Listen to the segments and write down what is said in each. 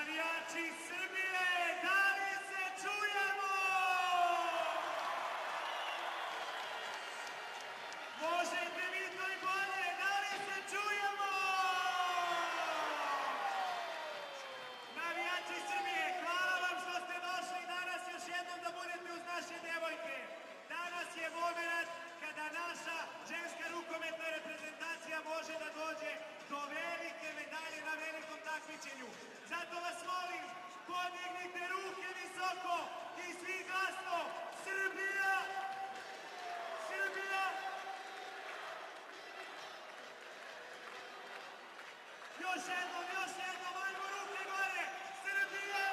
Navijači Srbije, da li se čujemo? Možete vi to i bolje, da li se čujemo? Navijači Srbije, hvala vam što ste došli danas još jednom da budete uz naše djevojke. Danas je moment kada naša ženska rukometna reprezentacija može da dođe do velike medalje na velikom takmičenju. Zato vas molim, podignite ruke visoko i svi glasno. Srbija! Srbija! Još jednom, ajmo ruke gore! Srbija!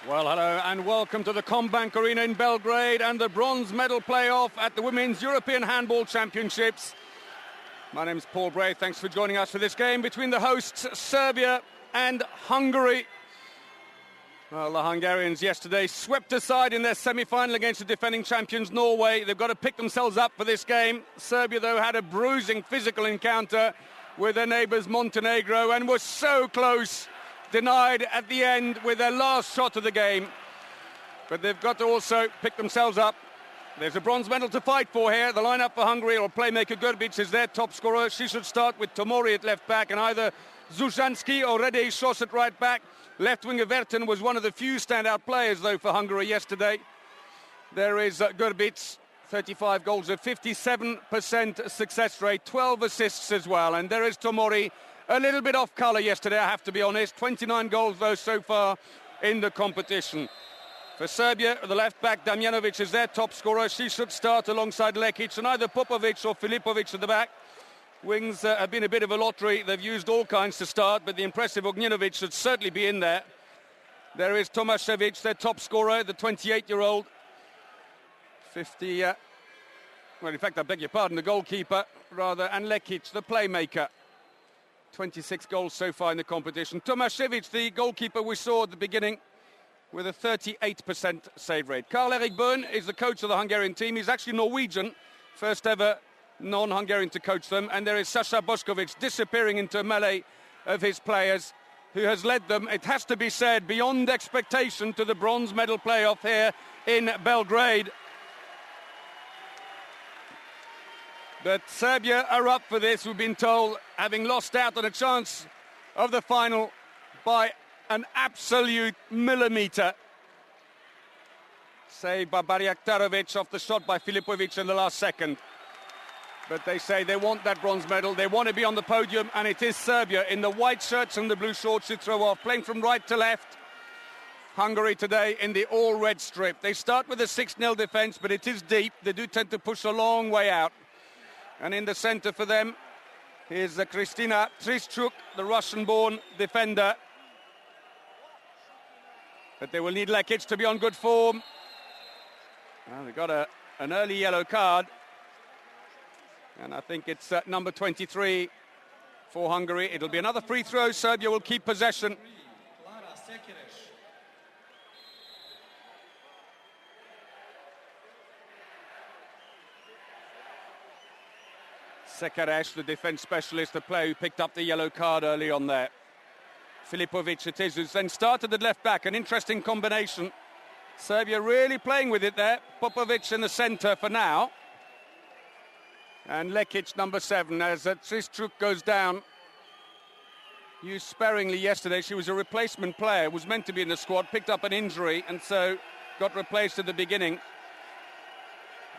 Well, hello and welcome to the Combank Arena in Belgrade and the bronze medal playoff at the Women's European Handball Championships. My name's Paul Bray. Thanks for joining us for this game between the hosts Serbia and Hungary. Well, the Hungarians yesterday swept aside in their semi-final against the defending champions Norway. They've got to pick themselves up for this game. Serbia, though, had a bruising physical encounter with their neighbours Montenegro and was so close. Denied at the end with their last shot of the game. But they've got to also pick themselves up. There's a bronze medal to fight for here. The lineup for Hungary, or playmaker Grbić is their top scorer. She should start with Tomori at left back and either Zuzanski or Rede Sos at right back. Left winger Verton was one of the few standout players, though, for Hungary yesterday. There is Grbić, 35 goals, a 57% success rate, 12 assists as well. And there is Tomori, a little bit off colour yesterday, I have to be honest. 29 goals, though, so far in the competition. For Serbia, the left-back Damjanovic is their top scorer. She should start alongside Lekic and either Popovic or Filipovic at the back. Wings have been a bit of a lottery. They've used all kinds to start, but the impressive Ognjenovic should certainly be in there. There is Tomašević, their top scorer, the 28-year-old. 50... well, in fact, I beg your pardon, the goalkeeper, rather, and Lekic, the playmaker. 26 goals so far in the competition. Tomašević, the goalkeeper we saw at the beginning, with a 38% save rate. Karl-Erik Bøhn is the coach of the Hungarian team. He's actually Norwegian, first ever non-Hungarian to coach them. And there is Sasha Bošković disappearing into a melee of his players, who has led them, it has to be said, beyond expectation to the bronze medal playoff here in Belgrade. But Serbia are up for this, we've been told, having lost out on a chance of the final by an absolute millimetre. Saved by Barjaktarovic off the shot by Filipovic in the last second. But they say they want that bronze medal, they want to be on the podium, and it is Serbia in the white shirts and the blue shorts who throw off, playing from right to left. Hungary today in the all-red strip. They start with a 6-0 defence, but it is deep. They do tend to push a long way out. And in the centre for them is Kristina Trischuk, the Russian-born defender. But they will need Lekic to be on good form. Well, they got an early yellow card. And I think it's number 23 for Hungary. It'll be another free throw. Serbia will keep possession. Sekeres, the defence specialist, the player who picked up the yellow card early on there. Filipovic it is, who's then started at left-back. An interesting combination. Serbia really playing with it there. Popovic in the centre for now. And Lekic, number 7, as Trischuk goes down. Used sparingly yesterday. She was a replacement player, was meant to be in the squad, picked up an injury, and so got replaced at the beginning.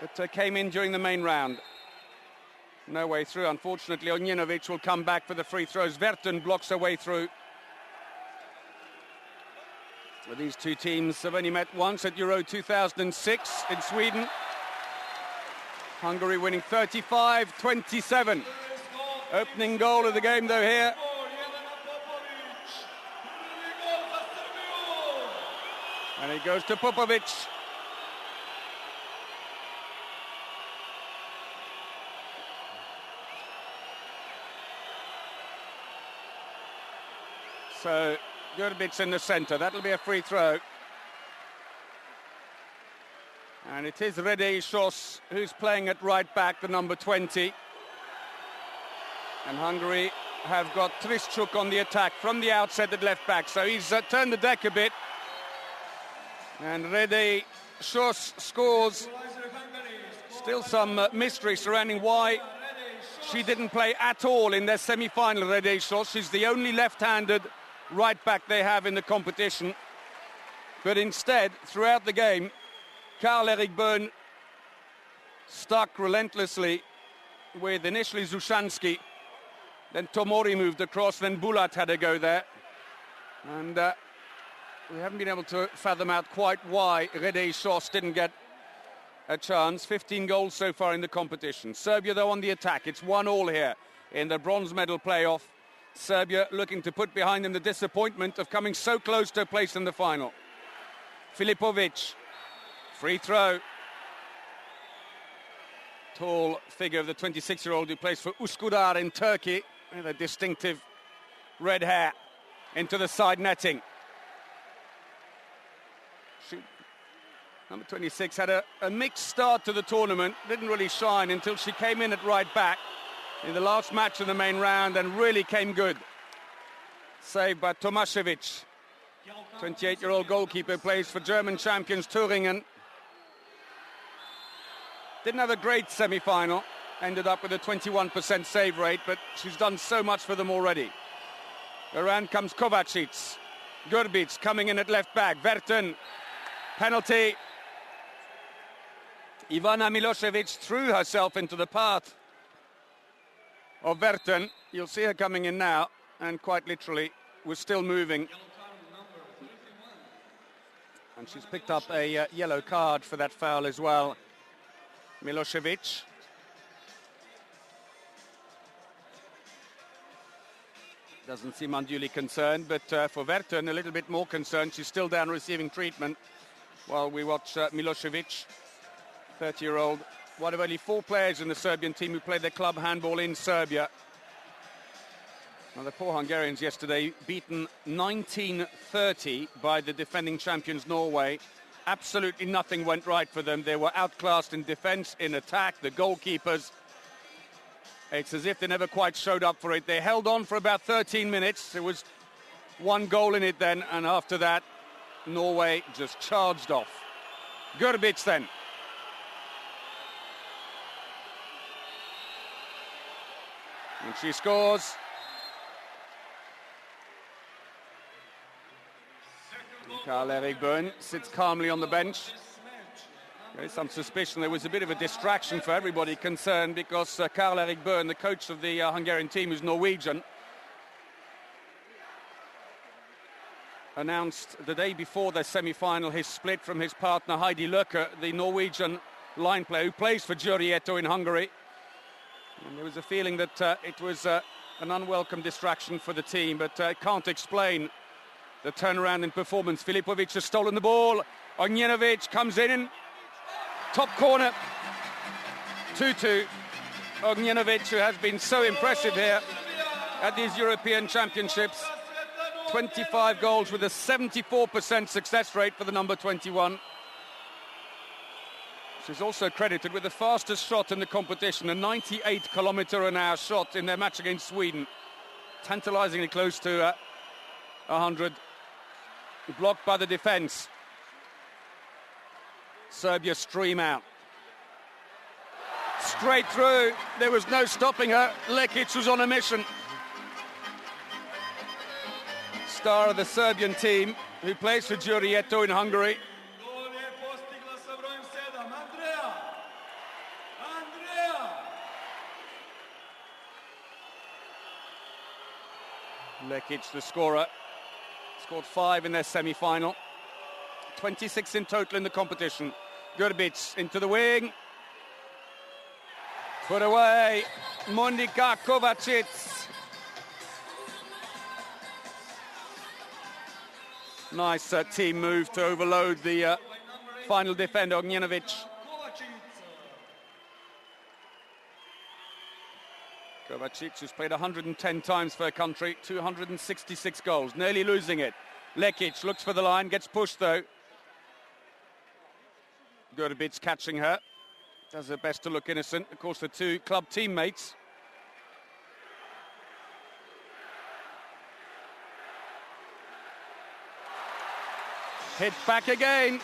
But came in during the main round. No way through, unfortunately. Ognjenovic will come back for the free throws. Verton blocks her way through. Well, these two teams have only met once at Euro 2006 in Sweden. Hungary winning 35-27. Opening goal of the game, though, here. And it goes to Popovic. So, Grbić in the centre. That'll be a free throw. And it is Rede Sos who's playing at right back, the number 20. And Hungary have got Trischuk on the attack from the outset at left back. So he's turned the deck a bit. And Rede Sos scores. Still some mystery surrounding why she didn't play at all in their semi-final, Rede Sos. She's the only left-handed right back they have in the competition. But instead, throughout the game, Karl-Erik Bøhn stuck relentlessly with initially Zuzanski, then Tomori moved across, then Bulat had a go there. And we haven't been able to fathom out quite why Rede Sos didn't get a chance. 15 goals so far in the competition. Serbia, though, on the attack. It's 1-1 here in the bronze medal playoff. Serbia looking to put behind them the disappointment of coming so close to a place in the final. Filipovic. Free throw. Tall figure of the 26-year-old who plays for Üsküdar in Turkey with a distinctive red hair into the side netting. Number 26 had a mixed start to the tournament, didn't really shine until she came in at right back in the last match of the main round and really came good. Saved by Tomašević, 28-year-old goalkeeper, plays for German champions Thüringen. Didn't have a great semi-final, ended up with a 21% save rate, but she's done so much for them already. Around comes Kovacic. Gurbic coming in at left back. Verton, penalty. Ivana Milošević threw herself into the path of Verton. You'll see her coming in now, and quite literally was still moving. And she's picked up a yellow card for that foul as well. Milošević. Doesn't seem unduly concerned, but for Verton, a little bit more concerned. She's still down receiving treatment while we watch Milošević, 30-year-old, one of only 4 players in the Serbian team who played their club handball in Serbia. Now, the poor Hungarians yesterday beaten 19-30 by the defending champions Norway. Absolutely nothing went right for them. They were outclassed in defence, in attack, the goalkeepers. It's as if they never quite showed up for it. They held on for about 13 minutes. There was 1 goal in it then, and after that, Norway just charged off. Gurbic then. And she scores. Karl-Erik Bøhn sits calmly on the bench. There is some suspicion there was a bit of a distraction for everybody concerned because Karl-Erik Bøhn, the coach of the Hungarian team, who's Norwegian, announced the day before their semi-final his split from his partner Heidi Løkke, the Norwegian line player who plays for Győrieto in Hungary. And there was a feeling that it was an unwelcome distraction for the team, but it can't explain the turnaround in performance. Filipovic has stolen the ball. Ognjenovic comes in. Top corner. 2-2. Ognjenovic, who has been so impressive here at these European Championships. 25 goals with a 74% success rate for the number 21. She's also credited with the fastest shot in the competition, a 98-kilometre-an-hour shot in their match against Sweden. Tantalisingly close to 100. Blocked by the defence. Serbia stream out. Straight through. There was no stopping her. Lekic was on a mission. Star of the Serbian team, who plays for Győrieto in Hungary. Lekic, the scorer, scored 5 in their semi-final. 26 in total in the competition. Gurbic into the wing. Put away. Monika Kovacic. Nice team move to overload the final defender, Ognjenovic. Kovacic, who's played 110 times for her country, 266 goals, nearly losing it. Lekic looks for the line, gets pushed though. Gurbic catching her, does her best to look innocent. Of course, the 2 club teammates. Hit back again.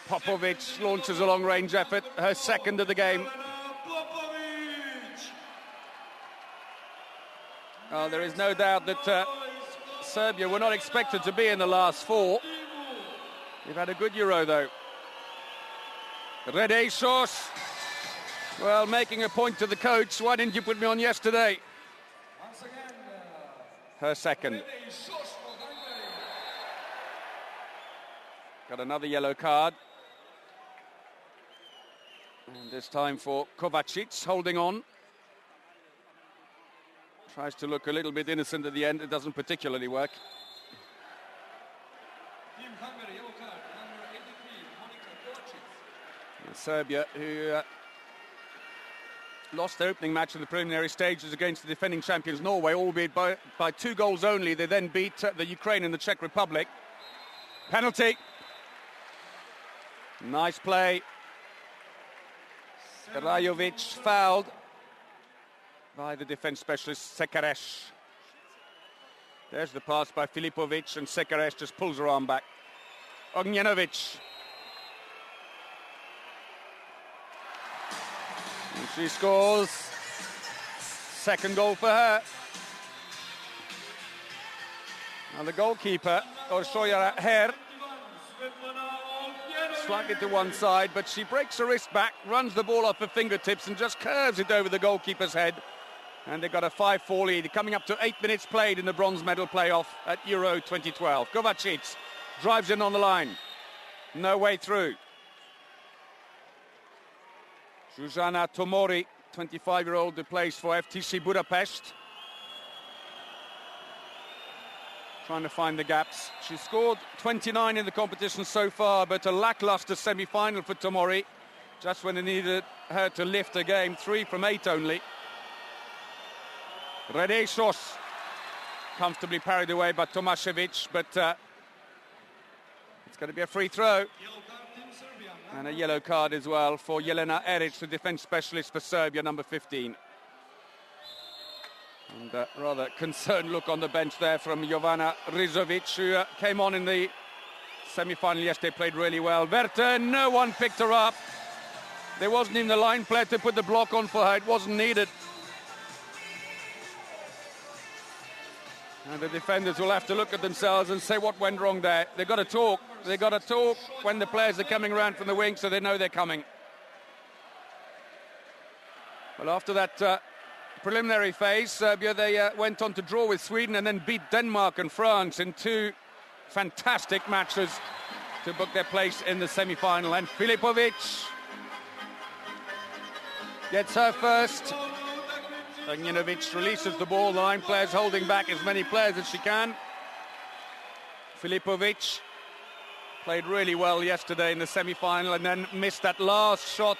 Popovic launches a long-range effort, her second of the game. Oh, there is no doubt that Serbia were not expected to be in the last 4. They've had a good Euro, though. Redejšos, well, making a point to the coach. Why didn't you put me on yesterday? Her second. Got another yellow card. And this time for Kovacic, holding on. Tries to look a little bit innocent at the end. It doesn't particularly work. Team Hungary, yellow card, number 83, Serbia, who lost their opening match in the preliminary stages against the defending champions Norway, albeit by 2 goals only. They then beat the Ukraine and the Czech Republic. Penalty. Nice play. Rajovic fouled by the defence specialist Sekaresh. There's the pass by Filipovic, and Sekaresh just pulls her arm back. Ognjenovic. And she scores. Second goal for her. Now the goalkeeper, Orsoya Her, slightly to one side, but she breaks her wrist back, runs the ball off her fingertips and just curves it over the goalkeeper's head. And they've got a 5-4 lead, coming up to 8 minutes played in the bronze medal playoff at Euro 2012. Kovacic drives in on the line. No way through. Zuzana Tomori, 25-year-old who plays for FTC Budapest. Trying to find the gaps. She scored 29 in the competition so far, but a lacklustre semi-final for Tomori. Just when they needed her to lift a game, 3 from 8 only. Redešos comfortably parried away by Tomašević, but it's going to be a free throw. And a yellow card as well for Jelena Eric, the defence specialist for Serbia, number 15. And a rather concerned look on the bench there from Jovana Rizovic, who came on in the semi-final yesterday, played really well. Verten, no one picked her up. There wasn't even the line player to put the block on for her. It wasn't needed. And the defenders will have to look at themselves and say what went wrong there. They've got to talk. They've got to talk when the players are coming around from the wing, so they know they're coming. Well, after that preliminary phase, Serbia, they went on to draw with Sweden and then beat Denmark and France in 2 fantastic matches to book their place in the semi-final. And Filipovic gets her first. Ognjenovic releases the ball, the line players holding back as many players as she can. Filipovic played really well yesterday in the semi-final and then missed that last shot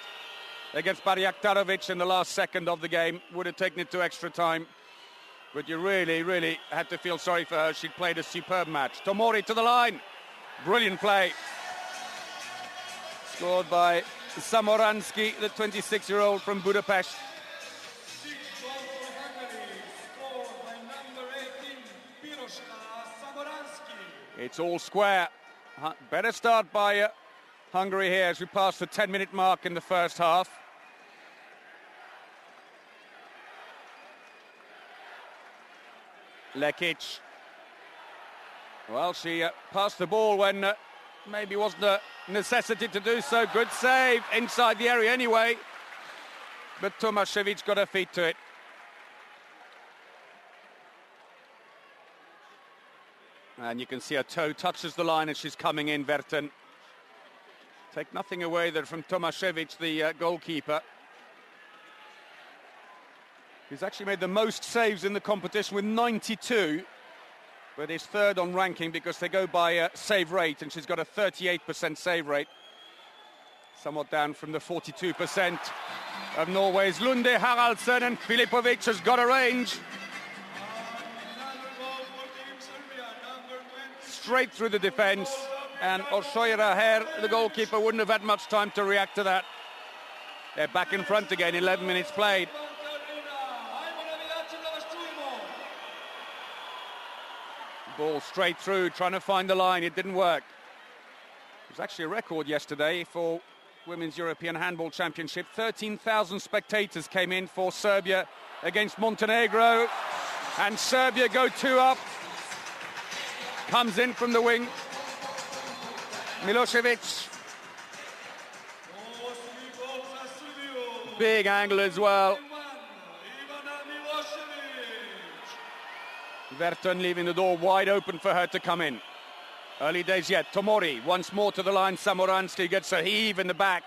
against Barjaktarovic in the last second of the game. Would have taken it to extra time. But you really, really had to feel sorry for her. She'd played a superb match. Tomori to the line. Brilliant play. Scored by Samoransky, the 26-year-old from Budapest. It's all square. Better start by Hungary here as we pass the 10-minute mark in the first half. Lekic. Well, she passed the ball when maybe wasn't a necessity to do so. Good save inside the area anyway. But Tomašević got her feet to it. And you can see her toe touches the line as she's coming in, Verten. Take nothing away there from Tomašević, the goalkeeper. He's actually made the most saves in the competition with 92, but is third on ranking because they go by save rate, and she's got a 38% save rate. Somewhat down from the 42% of Norway's Lunde Haraldsen, and Filipovic has got a range. Straight through the defence, and Orsoya Her, the goalkeeper, wouldn't have had much time to react to that. They're back in front again, 11 minutes played. Ball straight through, trying to find the line, it didn't work. It was actually a record yesterday for Women's European Handball Championship. 13,000 spectators came in for Serbia against Montenegro, and Serbia go 2 up. Comes in from the wing. Milosevic. Big angle as well. Verten leaving the door wide open for her to come in. Early days yet. Tomori once more to the line. Samoransky gets a heave in the back.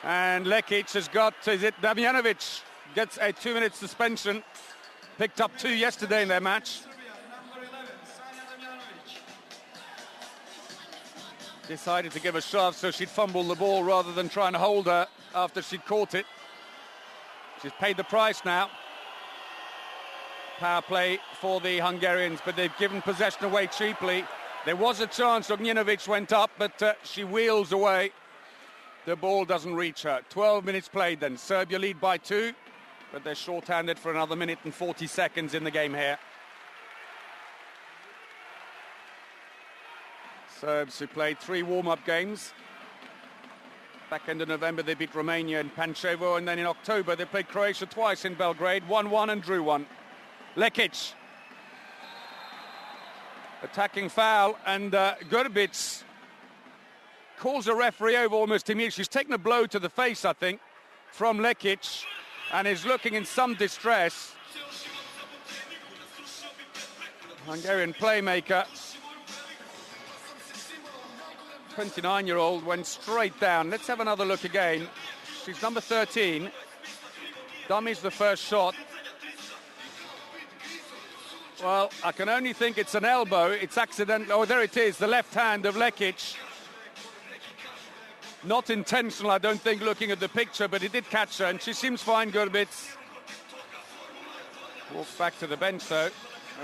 And Lekic has got, is it Damjanovic? Gets a 2-minute suspension. Picked up 2 yesterday in their match. Decided to give a shove so she'd fumble the ball rather than trying to hold her after she'd caught it. She's paid the price now. Power play for the Hungarians, but they've given possession away cheaply. There was a chance. Ognjenovic went up, but she wheels away. The ball doesn't reach her. 12 minutes played then. Serbia lead by 2, but they're short-handed for another minute and 40 seconds in the game here. Serbs who played 3 warm-up games. Back end of November they beat Romania in Pančevo, and then in October they played Croatia twice in Belgrade, 1-1 and drew 1. Lekic. Attacking foul, and Grbić calls a referee over almost immediately. She's taken a blow to the face, I think, from Lekic, and is looking in some distress. Hungarian playmaker, 29-year-old, went straight down. Let's have another look again. She's number 13. Dummies the first shot. Well, I can only think it's an elbow. It's accidental. Oh, there it is, the left hand of Lekic. Not intentional, I don't think, looking at the picture, but it did catch her, and she seems fine, Grbić. Walks back to the bench, though,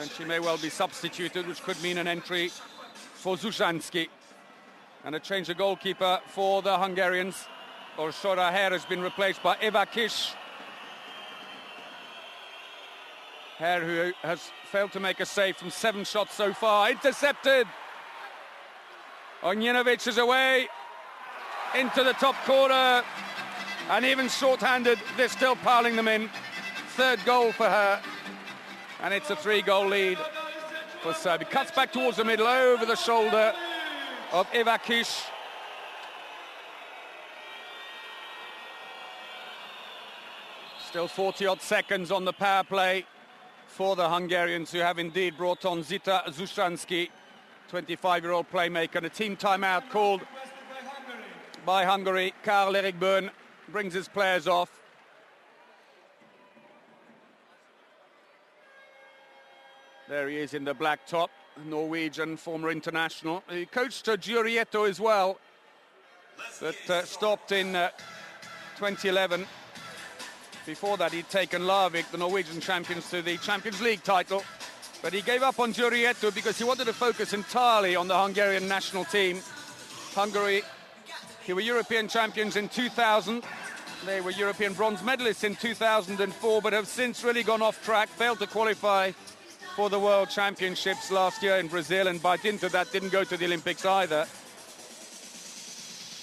and she may well be substituted, which could mean an entry for Zuzanski. And a change of goalkeeper for the Hungarians. Orshora Her has been replaced by Eva Kish. Her, who has failed to make a save from 7 shots so far. Intercepted! Ognjenovic is away into the top corner, and even short-handed, they're still piling them in. 3rd goal for her, and it's a 3-goal lead for Serbia. Cuts back towards the middle, over the shoulder of Eva Kish. Still 40-odd seconds on the power play for the Hungarians, who have indeed brought on Zita Zuzanski, 25-year-old playmaker, and a team timeout called by Hungary. Karl-Erik Böhn brings his players off. There he is in the black top, Norwegian former international. He coached Giurietto as well, that stopped in 2011. Before that, he'd taken Larvik, the Norwegian champions, to the Champions League title. But he gave up on Giurietto because he wanted to focus entirely on the Hungarian national team. Hungary, they were European champions in 2000. They were European bronze medalists in 2004, but have since really gone off track, failed to qualify for the World Championships last year in Brazil, and by dint of that didn't go to the Olympics either.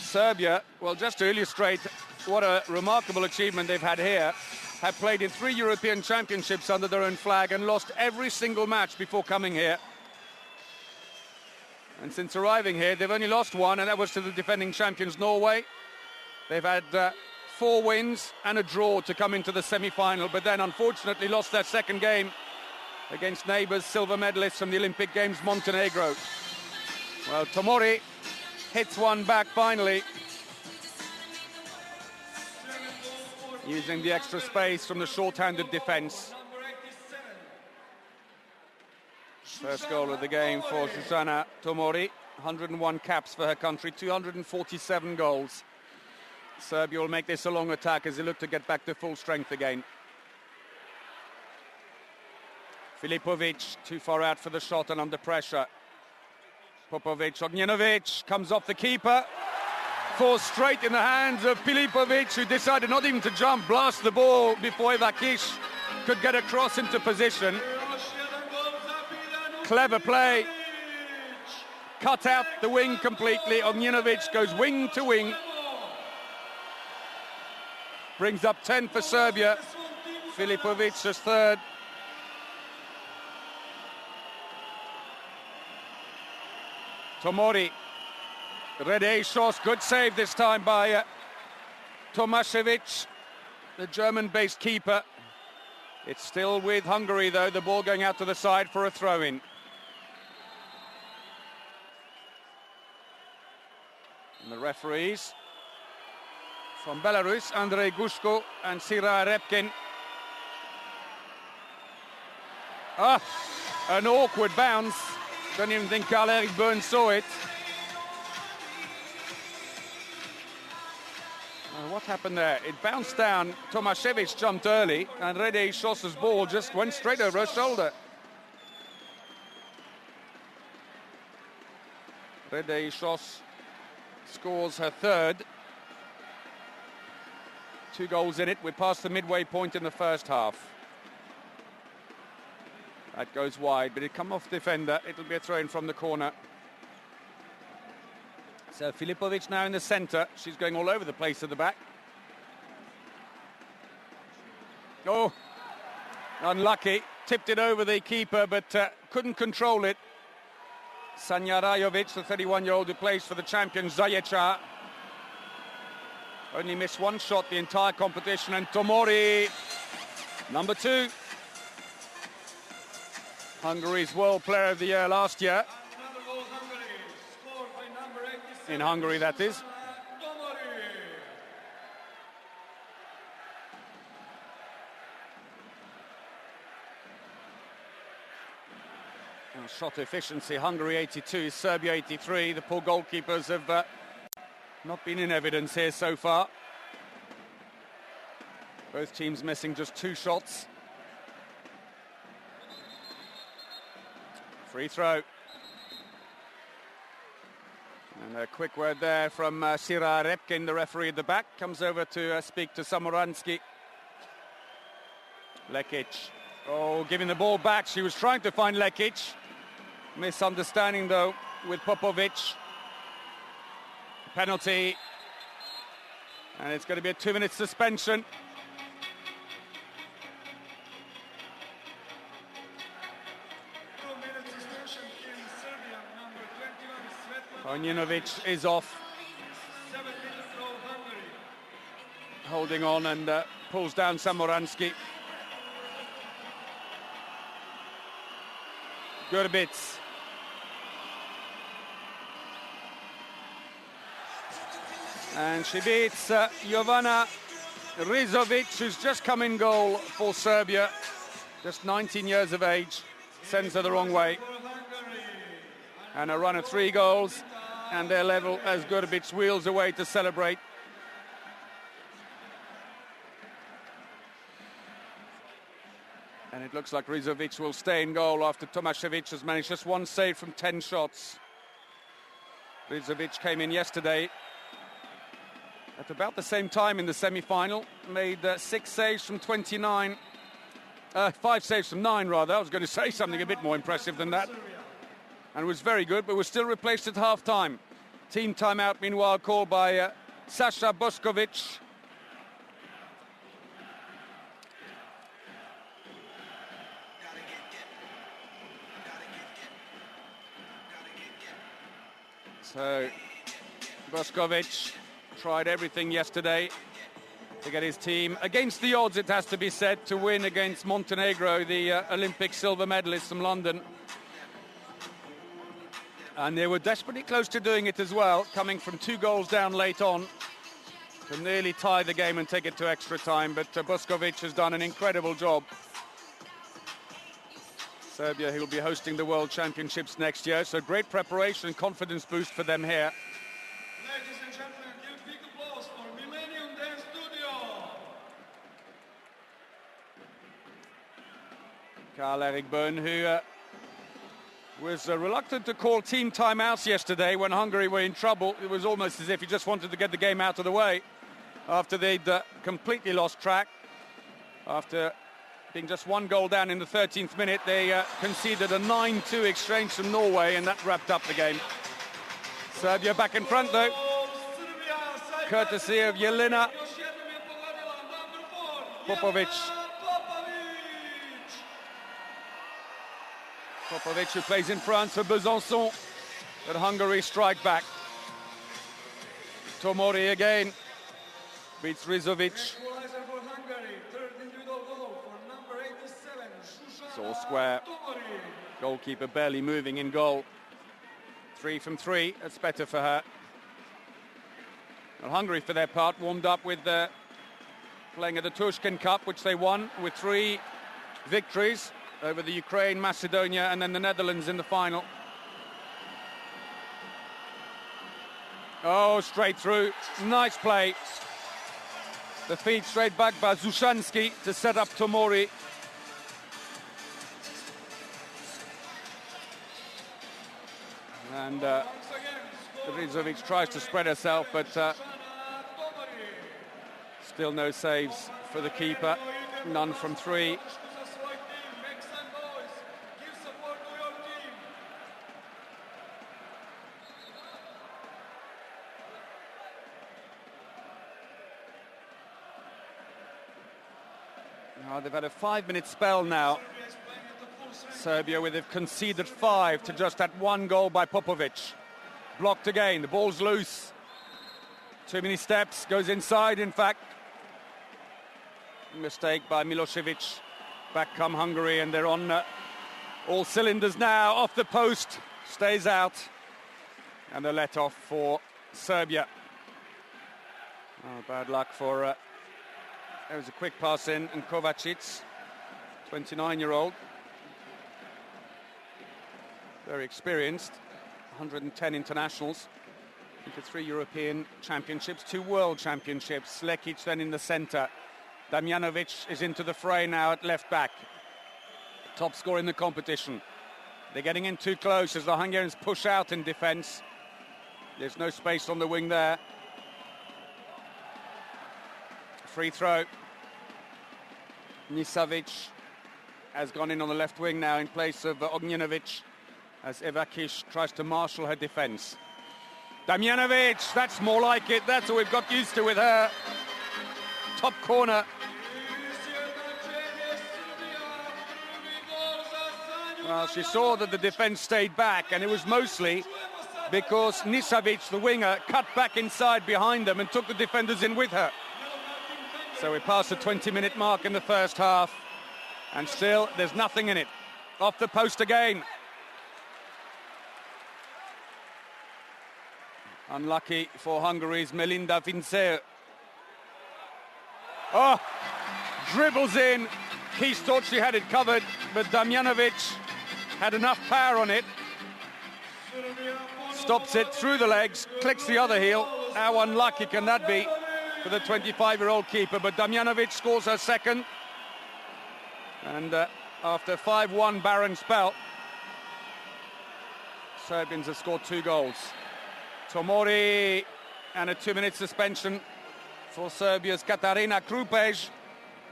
Serbia, well, just to illustrate what a remarkable achievement they've had here, have played in 3 European Championships under their own flag and lost every single match before coming here. And since arriving here, they've only lost 1, and that was to the defending champions Norway. They've had 4 wins and a draw to come into the semi-final, but then unfortunately lost their 2nd game against neighbours, silver medalists from the Olympic Games, Montenegro. Well, Tomori hits one back finally, using the extra space from the short-handed defence. First goal of the game for Zuzana Tomori. 101 caps for her country, 247 goals. Serbia will make this a long attack as they look to get back to full strength again. Filipovic too far out for the shot and under pressure. Popovic, Ognjenovic comes off the keeper. Falls straight in the hands of Filipovic, who decided not even to jump, blast the ball before Eva Kish could get across into position. Clever play. Cut out the wing completely. Ognjenovic goes wing to wing. Brings up 10 for Serbia. Filipovic's 3rd. Tomori. Redejšos, good save this time by Tomašević, the German-based keeper. It's still with Hungary, though, the ball going out to the side for a throw-in. And the referees from Belarus, Andrei Gushko and Sira Repkin. An awkward bounce. Don't even think Karl-Erik Byrne saw it. What happened there? It bounced down. Tomaszewicz jumped early, and Rede Ishos's ball just went straight over her shoulder. Rede Ishos scores her third. 2 goals in it. We're past the midway point in the first half. That goes wide, but it come off defender. It'll be a throw in from the corner. So Filipovic now in the centre. She's going all over the place at the back. Oh, unlucky. Tipped it over the keeper, but couldn't control it. Sanja Rajovic, the 31-year-old who plays for the champion Zajeca. Only missed 1 shot the entire competition, and Tomori, number 2. Hungary's World Player of the Year last year. In Hungary, that is. Shot efficiency, Hungary 82, Serbia 83. The poor goalkeepers have not been in evidence here so far. Both teams missing just 2 shots. Free throw. And a quick word there from Sira Repkin, the referee at the back. Comes over to speak to Samoransky. Lekic. Oh, giving the ball back. She was trying to find Lekic. Misunderstanding, though, with Popovic. Penalty. And it's going to be a 2-minute suspension. Onjinovic is off. Holding on and pulls down Samoransky. Gurbitz. And she beats Jovana Rizovic, who's just come in goal for Serbia. Just 19 years of age. Sends her the wrong way. And a run of 3 goals. And they're level as Gurbitz wheels away to celebrate. And it looks like Rizovic will stay in goal after Tomaszewicz has managed just 1 save from 10 shots. Rizovic came in yesterday at about the same time in the semi-final. Made 6 saves from 29. 5 saves from 9, rather. I was going to say something a bit more impressive than that. And was very good, but was still replaced at half-time. Team timeout, meanwhile, called by Sasha Boskovic. So, Boskovic tried everything yesterday to get his team, against the odds, it has to be said, to win against Montenegro, the Olympic silver medalist from London. And they were desperately close to doing it as well, coming from 2 goals down late on to nearly tie the game and take it to extra time. But Boskovic has done an incredible job. Serbia, who will be hosting the World Championships next year, so great preparation and confidence boost for them here. Ladies and gentlemen, give big applause for Millennium Dance Studio. Karl-Erik Byrne, who was reluctant to call team timeouts yesterday when Hungary were in trouble. It was almost as if he just wanted to get the game out of the way after they'd completely lost track. After being just 1 goal down in the 13th minute, they conceded a 9-2 exchange from Norway, and that wrapped up the game. Serbia back in front, though, courtesy of Jelena Popovic. Popovic, who plays in France for Besançon, but Hungary strike back. Tomori again beats Rizovic. It's all square. Goalkeeper barely moving in goal. 3 from 3, that's better for her. Well, Hungary, for their part, warmed up with playing at the Tushkin Cup, which they won with 3 victories over the Ukraine, Macedonia, and then the Netherlands in the final. Oh, straight through. Nice play. The feed straight back by Zushansky to set up Tomori. And Rizovic tries to spread herself, but still no saves for the keeper. None from three. They've had a 5-minute spell now, Serbia, where they've conceded 5 to just that 1 goal by Popovic. Blocked again, the ball's loose. Too many steps, goes inside, in fact. Mistake by Milosevic. Back come Hungary, and they're on all cylinders now. Off the post, stays out. And a let-off for Serbia. Oh, bad luck for... There was a quick pass in, and Kovacic, 29-year-old, very experienced, 110 internationals, into 3 European championships, 2 world championships. Lekic then in the centre. Damjanovic is into the fray now at left back. Top scorer in the competition. They're getting in too close as the Hungarians push out in defence. There's no space on the wing there. Free throw. Nisavic has gone in on the left wing now in place of Ognjenovic as Evakic tries to marshal her defence. Damjanovic, that's more like it. That's what we've got used to with her. Top corner. Well, she saw that the defence stayed back, and it was mostly because Nisavic, the winger, cut back inside behind them and took the defenders in with her. So we pass the 20-minute mark in the first half, and still there's nothing in it. Off the post again. Unlucky for Hungary's Melinda Vinceu. Oh, dribbles in. Keys thought she had it covered, but Damjanovic had enough power on it. Stops it through the legs, clicks the other heel. How unlucky can that be for the 25-year-old keeper? But Damjanovic scores her second. And after 5-1 barren spell, Serbians have scored 2 goals. Tomori, and a 2-minute suspension for Serbia's Katarina Krupej.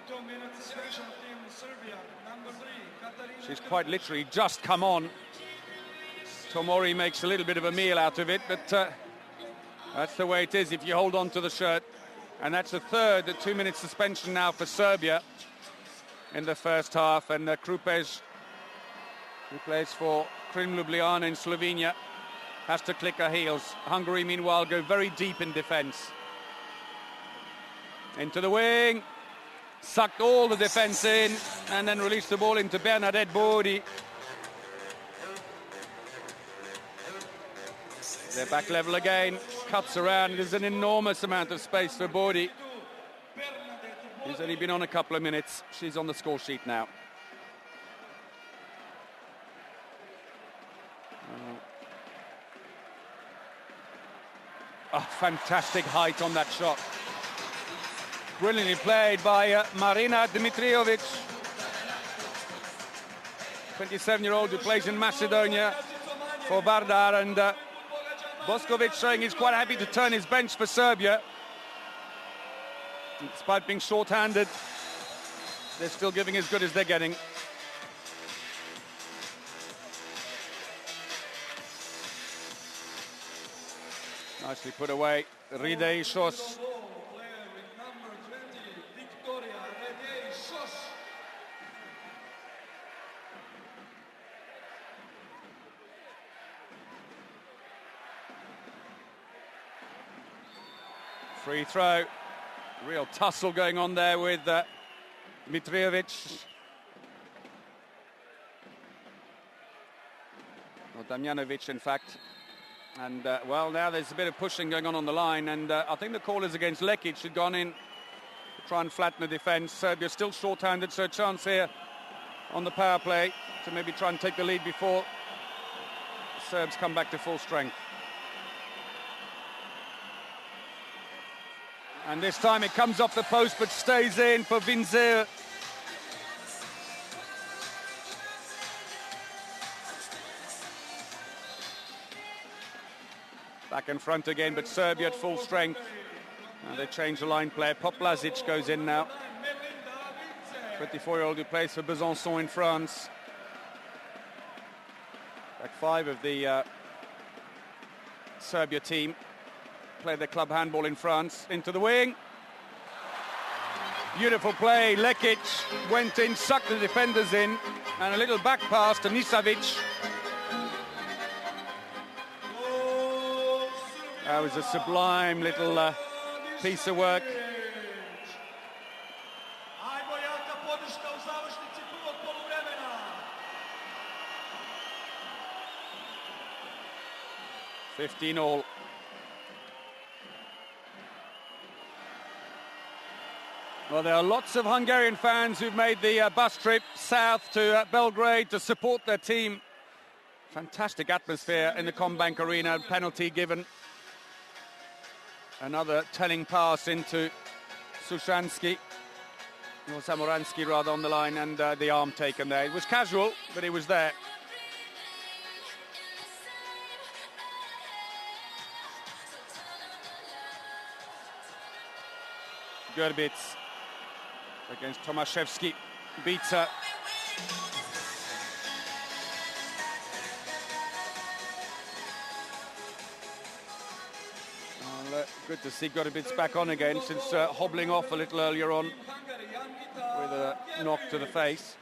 2-minute suspension team Serbia, number 3, Katarina. She's quite literally just come on. Tomori makes a little bit of a meal out of it, but that's the way it is if you hold on to the shirt. And that's the third 2-minute suspension now for Serbia in the first half. And Krupej, who plays for Krim Ljubljana in Slovenia, has to click her heels. Hungary, meanwhile, go very deep in defence. Into the wing. Sucked all the defence in and then released the ball into Bernadette Bodi. They're back level again. Cuts around. There's an enormous amount of space for Bodi. He's only been on a couple of minutes. She's on the score sheet now. Oh, fantastic height on that shot. Brilliantly played by Marina Dmitrijovic, 27-year-old who plays in Macedonia for Vardar, and Boskovic saying he's quite happy to turn his bench for Serbia. Despite being short-handed, they're still giving as good as they're getting. Nicely put away. Ridei-Šos. Free throw. Real tussle going on there with Mitrijevic. Well, Damjanovic, in fact. And, well, now there's a bit of pushing going on the line, and I think the call is against Lekic, who'd gone in to try and flatten the defence. Serbia still short-handed, so a chance here on the power play to maybe try and take the lead before the Serbs come back to full strength. And this time it comes off the post but stays in for Vinzeur. Back in front again, but Serbia at full strength. And they change the line play. Poplazic goes in now. 24-year-old who plays for Besançon in France. Back five of the Serbia team play their club handball in France. Into the wing. Beautiful play. Lekic went in, sucked the defenders in, and a little back pass to Nisavic. That was a sublime little piece of work. Ajmo jaka podrška u završnici prvog poluvremena. 15-all. Well, there are lots of Hungarian fans who've made the bus trip south to Belgrade to support their team. Fantastic atmosphere in the Combank Arena. Penalty given. Another telling pass into Sushansky, or Samoransky rather, on the line, and the arm taken there. It was casual, but it was there. Gerbitz against Tomaszewski, beats her. Good to see Gerbitz back on again since hobbling off a little earlier on with a knock to the face.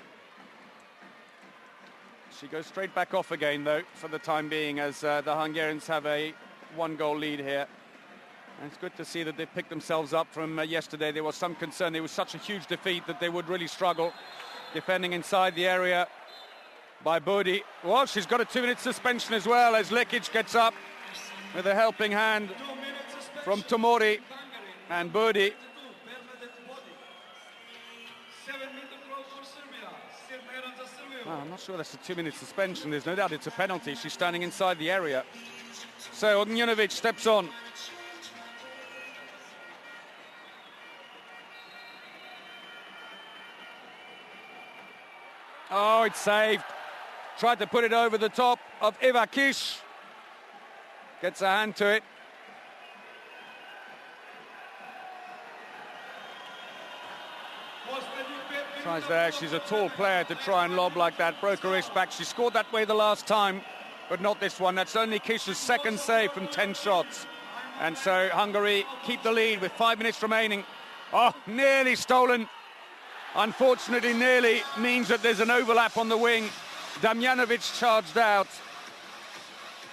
She goes straight back off again, though, for the time being, as the Hungarians have a one-goal lead here. And it's good to see that they picked themselves up from yesterday. There was some concern. There was such a huge defeat that they would really struggle defending inside the area by Bodi. Well, she's got a 2-minute suspension as well, as Lekic gets up with a helping hand from Tomori and Bodi. Well, I'm not sure that's a 2-minute suspension. There's no doubt it's a penalty. She's standing inside the area. So Ognjenovic steps on. Oh, it's saved. Tried to put it over the top of Ivakic. Gets a hand to it. Tries there. She's a tall player to try and lob like that. Broke her wrist back. She scored that way the last time, but not this one. That's only Kish's second save from 10 shots. And so Hungary keep the lead with 5 minutes remaining. Oh, nearly stolen. Unfortunately, nearly means that there's an overlap on the wing. Damjanovic charged out.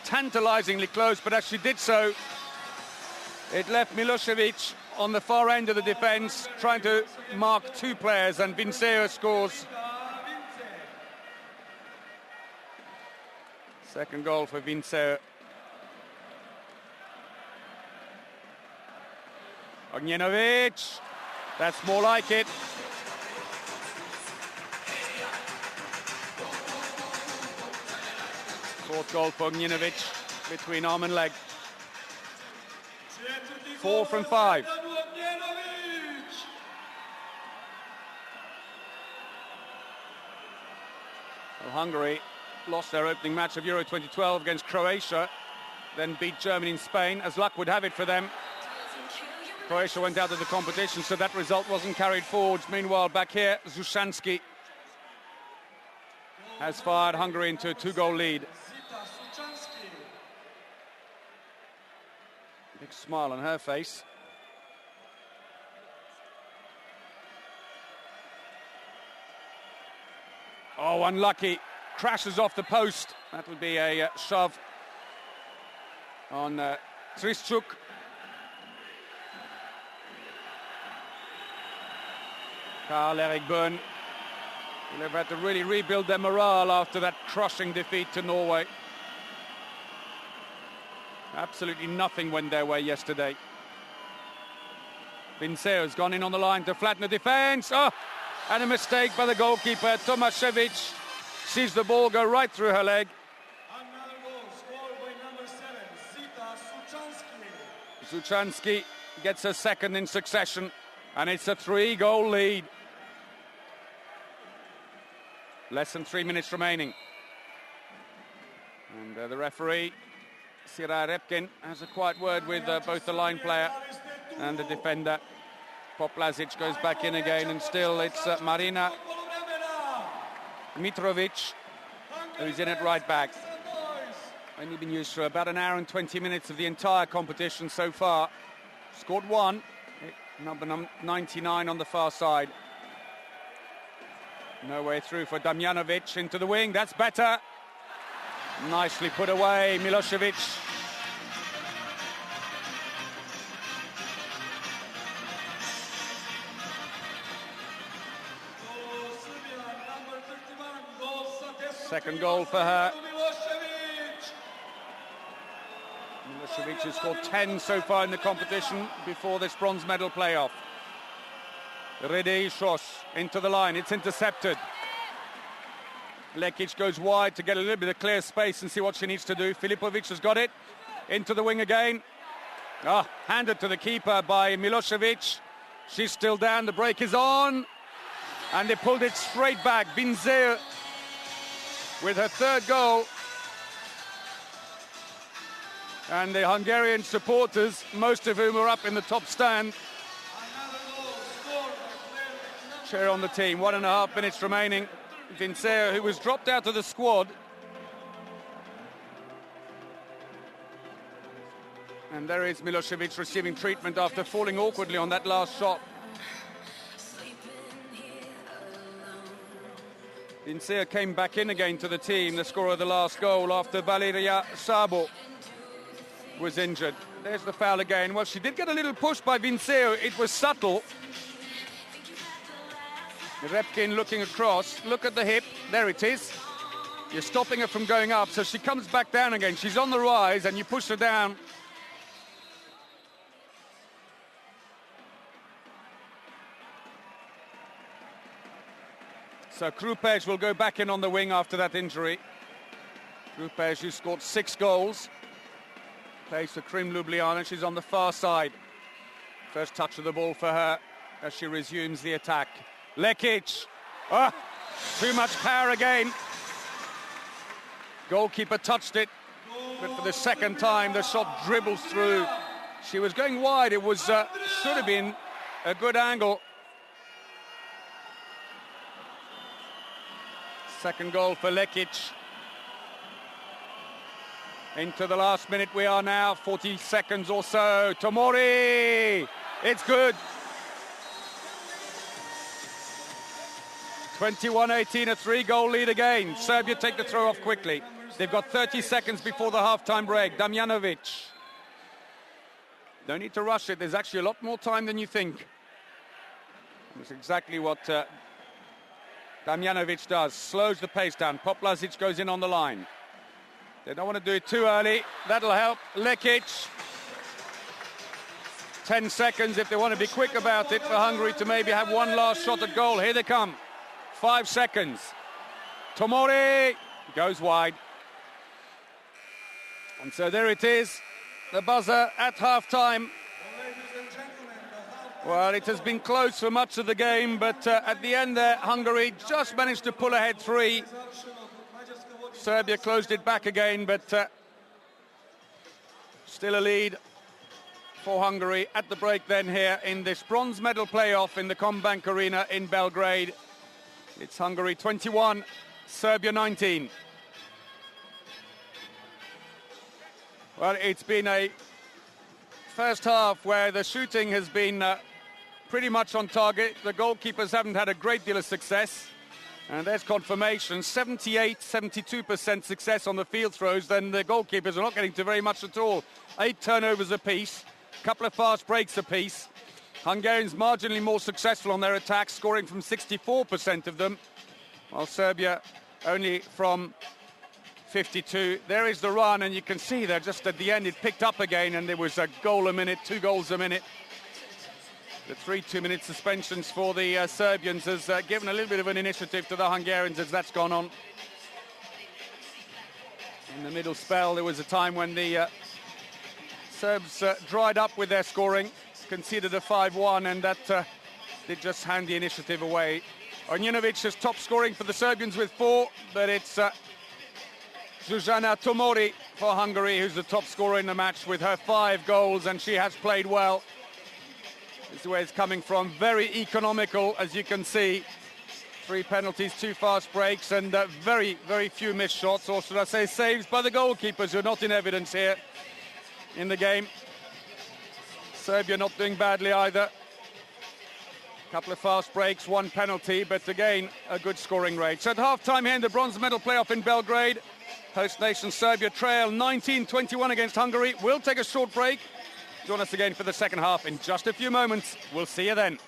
Tantalizingly close, but as she did so, it left Milosevic on the far end of the defence, trying to mark two players, and Vinzeur scores. Second goal for Vinzeur. Ognjenovic, that's more like it. Fourth goal for Ognjenovic between arm and leg. 4 from 5. Well, Hungary lost their opening match of Euro 2012 against Croatia, then beat Germany and Spain, as luck would have it for them. Croatia went out of the competition, so that result wasn't carried forward. Meanwhile, back here, Zushansky has fired Hungary into a 2-goal lead. Big smile on her face. Oh, unlucky. Crashes off the post. That would be a shove on Trischuk. Karl-Erik Bøhn will have had to really rebuild their morale after that crushing defeat to Norway. Absolutely nothing went their way yesterday. Vinzeur has gone in on the line to flatten the defence. Oh, And a mistake by the goalkeeper. Tomashevic sees the ball go right through her leg. Another goal scored by number 7, Zita Suchansky. Suchansky gets her second in succession, and it's a 3-goal lead. Less than 3 minutes remaining. And the referee, Sira Repkin, has a quiet word with both the line player and the defender. Poplazic goes back in again, and still it's Marina Mitrovic who's in at right back. Only been used for about an hour and 20 minutes of the entire competition so far. Scored one, number 99 on the far side. No way through for Damjanovic into the wing. That's better. Nicely put away, Milosevic. Second goal for her. Milosevic has scored 10 so far in the competition before this bronze medal playoff. Redeišos into the line, it's intercepted. Lekic goes wide to get a little bit of clear space and see what she needs to do. Filipovic has got it, into the wing again. Handed to the keeper by Milosevic. She's still down, the break is on. And they pulled it straight back. Binzeu with her third goal. And the Hungarian supporters, most of whom are up in the top stand, cheer on the team. 1.5 minutes remaining. Binzeu, who was dropped out of the squad. And there is Milosevic receiving treatment after falling awkwardly on that last shot. Binzeu came back in again to the team, the scorer of the last goal, after Valeria Sabo was injured. There's the foul again. Well, she did get a little push by Binzeu. It was subtle. Repkin looking across. Look at the hip. There it is. You're stopping her from going up, so she comes back down again. She's on the rise, and you push her down. So Krupej will go back in on the wing after that injury. Krupej, who scored 6 goals. Plays for Krim Ljubljana. She's on the far side. First touch of the ball for her as she resumes the attack. Lekic. Too much power again. Goalkeeper touched it, but for the second time the shot dribbles through. She was going wide. It was should have been a good angle. Second goal for Lekic. Into the last minute we are now, 40 seconds or so. Tomori! It's good. 21-18, a 3-goal lead again. Serbia take the throw off quickly. They've got 30 seconds before the half-time break. Damjanovic. Don't need to rush it. There's actually a lot more time than you think. That's exactly what Damjanovic does. Slows the pace down. Poplazic goes in on the line. They don't want to do it too early. That'll help. Lekic. 10 seconds if they want to be quick about it for Hungary to maybe have one last shot at goal. Here they come. 5 seconds. Tomori goes wide. And so there it is. The buzzer at half-time. Well, it has been close for much of the game, but at the end there, Hungary just managed to pull ahead 3. Serbia closed it back again, but still a lead for Hungary at the break then here in this bronze medal playoff in the Combank Arena in Belgrade. It's Hungary 21, Serbia 19. Well, it's been a first half where the shooting has been pretty much on target. The goalkeepers haven't had a great deal of success. And there's confirmation, 78-72% success on the field throws. Then the goalkeepers are not getting to very much at all. 8 turnovers apiece, a couple of fast breaks apiece. Hungarians marginally more successful on their attacks, scoring from 64% of them, while Serbia only from 52. There is the run, and you can see there just at the end it picked up again, and there was a goal a minute, 2 goals a minute. The 3 2-minute suspensions for the Serbians has given a little bit of an initiative to the Hungarians as that's gone on. In the middle spell, there was a time when the Serbs dried up with their scoring, conceded a 5-1, and that did just hand the initiative away. Onjinovic is top scoring for the Serbians with 4, but it's Zuzana Tomori for Hungary who's the top scorer in the match with her 5 goals, and she has played well. This is where it's coming from. Very economical, as you can see. 3 penalties, 2 fast breaks, and very, very few missed shots, or should I say saves by the goalkeepers, who are not in evidence here in the game. Serbia not doing badly either. A couple of fast breaks, 1 penalty, but again, a good scoring rate. So at half-time here in the bronze medal playoff in Belgrade, host nation Serbia trail 19-21 against Hungary. We'll take a short break. Join us again for the second half in just a few moments. We'll see you then.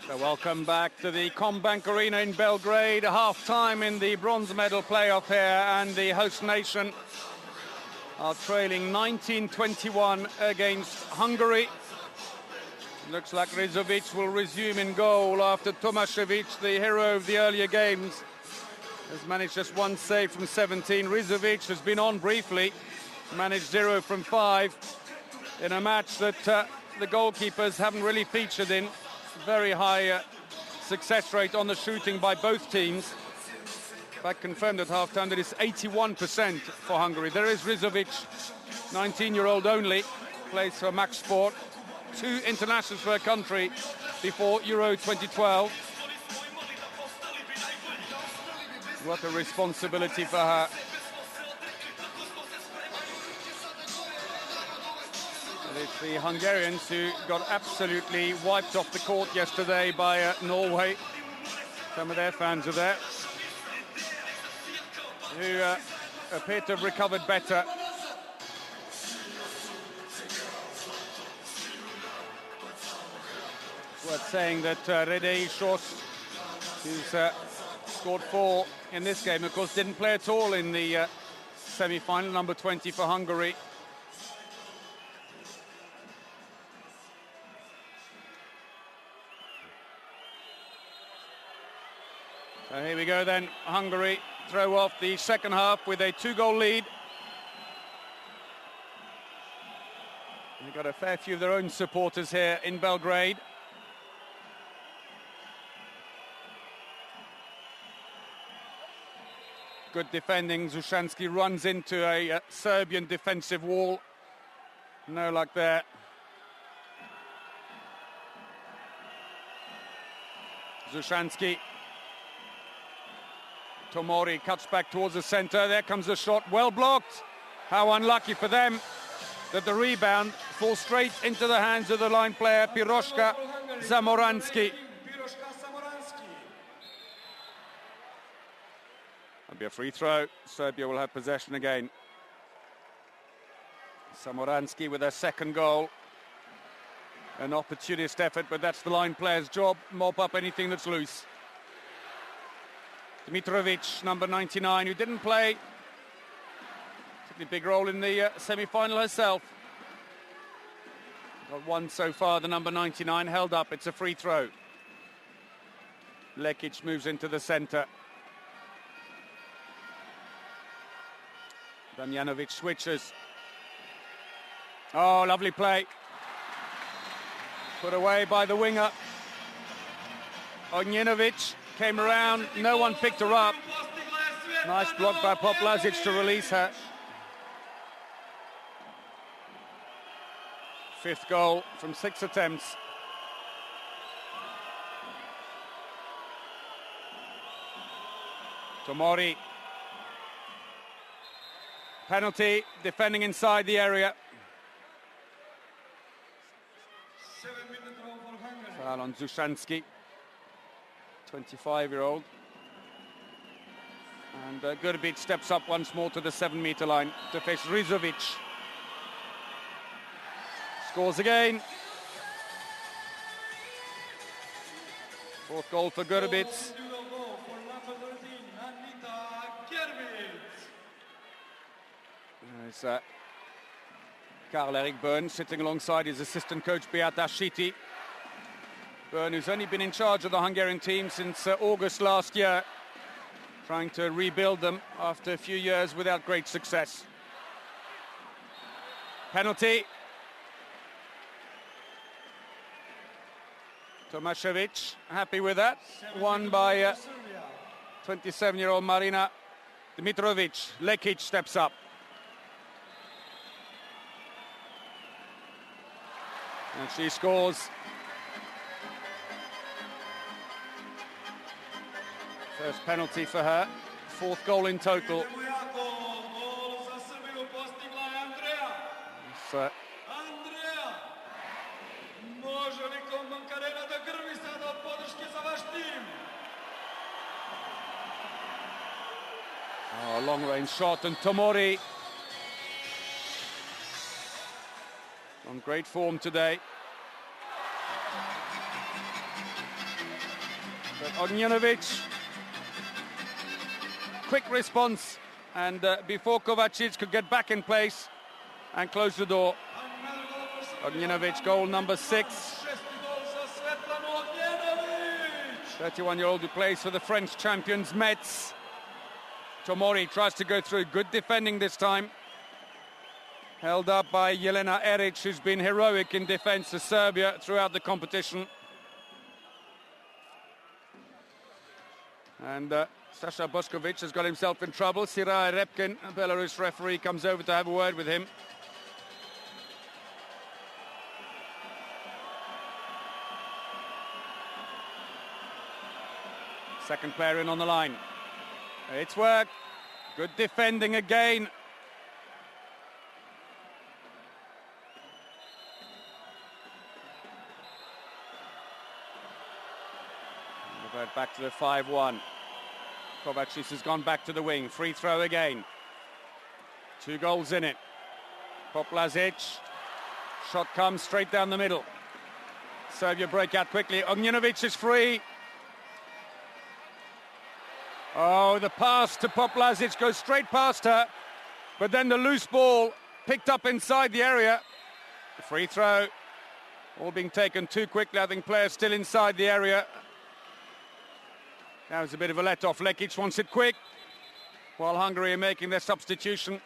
So welcome back to the Combank Arena in Belgrade. Half-time in the bronze medal playoff here, and the host nation are trailing 19-21 against Hungary. Looks like Rizovic will resume in goal after Tomašević, the hero of the earlier games, has managed just one save from 17. Rizovic has been on briefly, managed 0 from 5 in a match that the goalkeepers haven't really featured in. Very high success rate on the shooting by both teams. In fact, confirmed at half-time that it's 81% for Hungary. There is Rizovic, 19-year-old only, plays for Max Sport. 2 internationals for her country before Euro 2012. What a responsibility for her. And it's the Hungarians who got absolutely wiped off the court yesterday by Norway. Some of their fans are there, who appear to have recovered better. It's worth saying that Redei Shos, who's scored 4 in this game, of course, didn't play at all in the semi-final, number 20 for Hungary. So here we go then. Hungary throw off the second half with a 2-goal lead. They've got a fair few of their own supporters here in Belgrade. Good defending. Zushansky runs into a Serbian defensive wall. No luck there. Zushansky. Tomori cuts back towards the centre. There comes the shot. Well blocked. How unlucky for them that the rebound falls straight into the hands of the line player, Piroshka Zamoranski. That'll be a free throw. Serbia will have possession again. Zamoranski with their second goal. An opportunist effort, but that's the line player's job. Mop up anything that's loose. Dmitrovic, number 99, who didn't play particularly big role in the semi-final herself. Got one so far, the number 99, held up. It's a free throw. Lekic moves into the centre. Damjanovic switches. Oh, lovely play. Put away by the winger. Ognjenovic came around, no one picked her up. Nice block by Poplazic to release her. 5th goal from 6 attempts. Tomori. Penalty, defending inside the area. Foul on Zushansky, 25-year-old. And Grbić steps up once more to the 7-meter line to face Rizovic. Scores again. 4th goal for Grbić. There's Karl-Erik Byrne sitting alongside his assistant coach Beata Shiti. Byrne, who's only been in charge of the Hungarian team since August last year, trying to rebuild them after a few years without great success. Penalty. Tomašević happy with that. Won by 27-year-old Marina Dmitrovic. Lekic steps up. And she scores. First penalty for her. 4th goal in total. Oh, long-range shot, and Tomori on great form today. But Ognjenovic, quick response, and before Kovacic could get back in place and close the door. Ognjenovic, goal number 6. 31-year-old who plays for the French champions Metz. Tomori tries to go through, good defending this time. Held up by Jelena Eric, who's been heroic in defence for Serbia throughout the competition. And Sasha Boskovic has got himself in trouble. Sirai Repkin, a Belarus referee, comes over to have a word with him. Second player in on the line. It's work. Good defending again. Revert back to the 5-1. Kovacic has gone back to the wing. Free throw again. 2 goals in it. Poplazic. Shot comes straight down the middle. Serbia break out quickly. Ognjenovic is free. Oh, the pass to Poplazic goes straight past her, but then the loose ball picked up inside the area. The free throw, all being taken too quickly. I think players still inside the area. That was a bit of a let-off. Lekic wants it quick, while Hungary are making their substitution.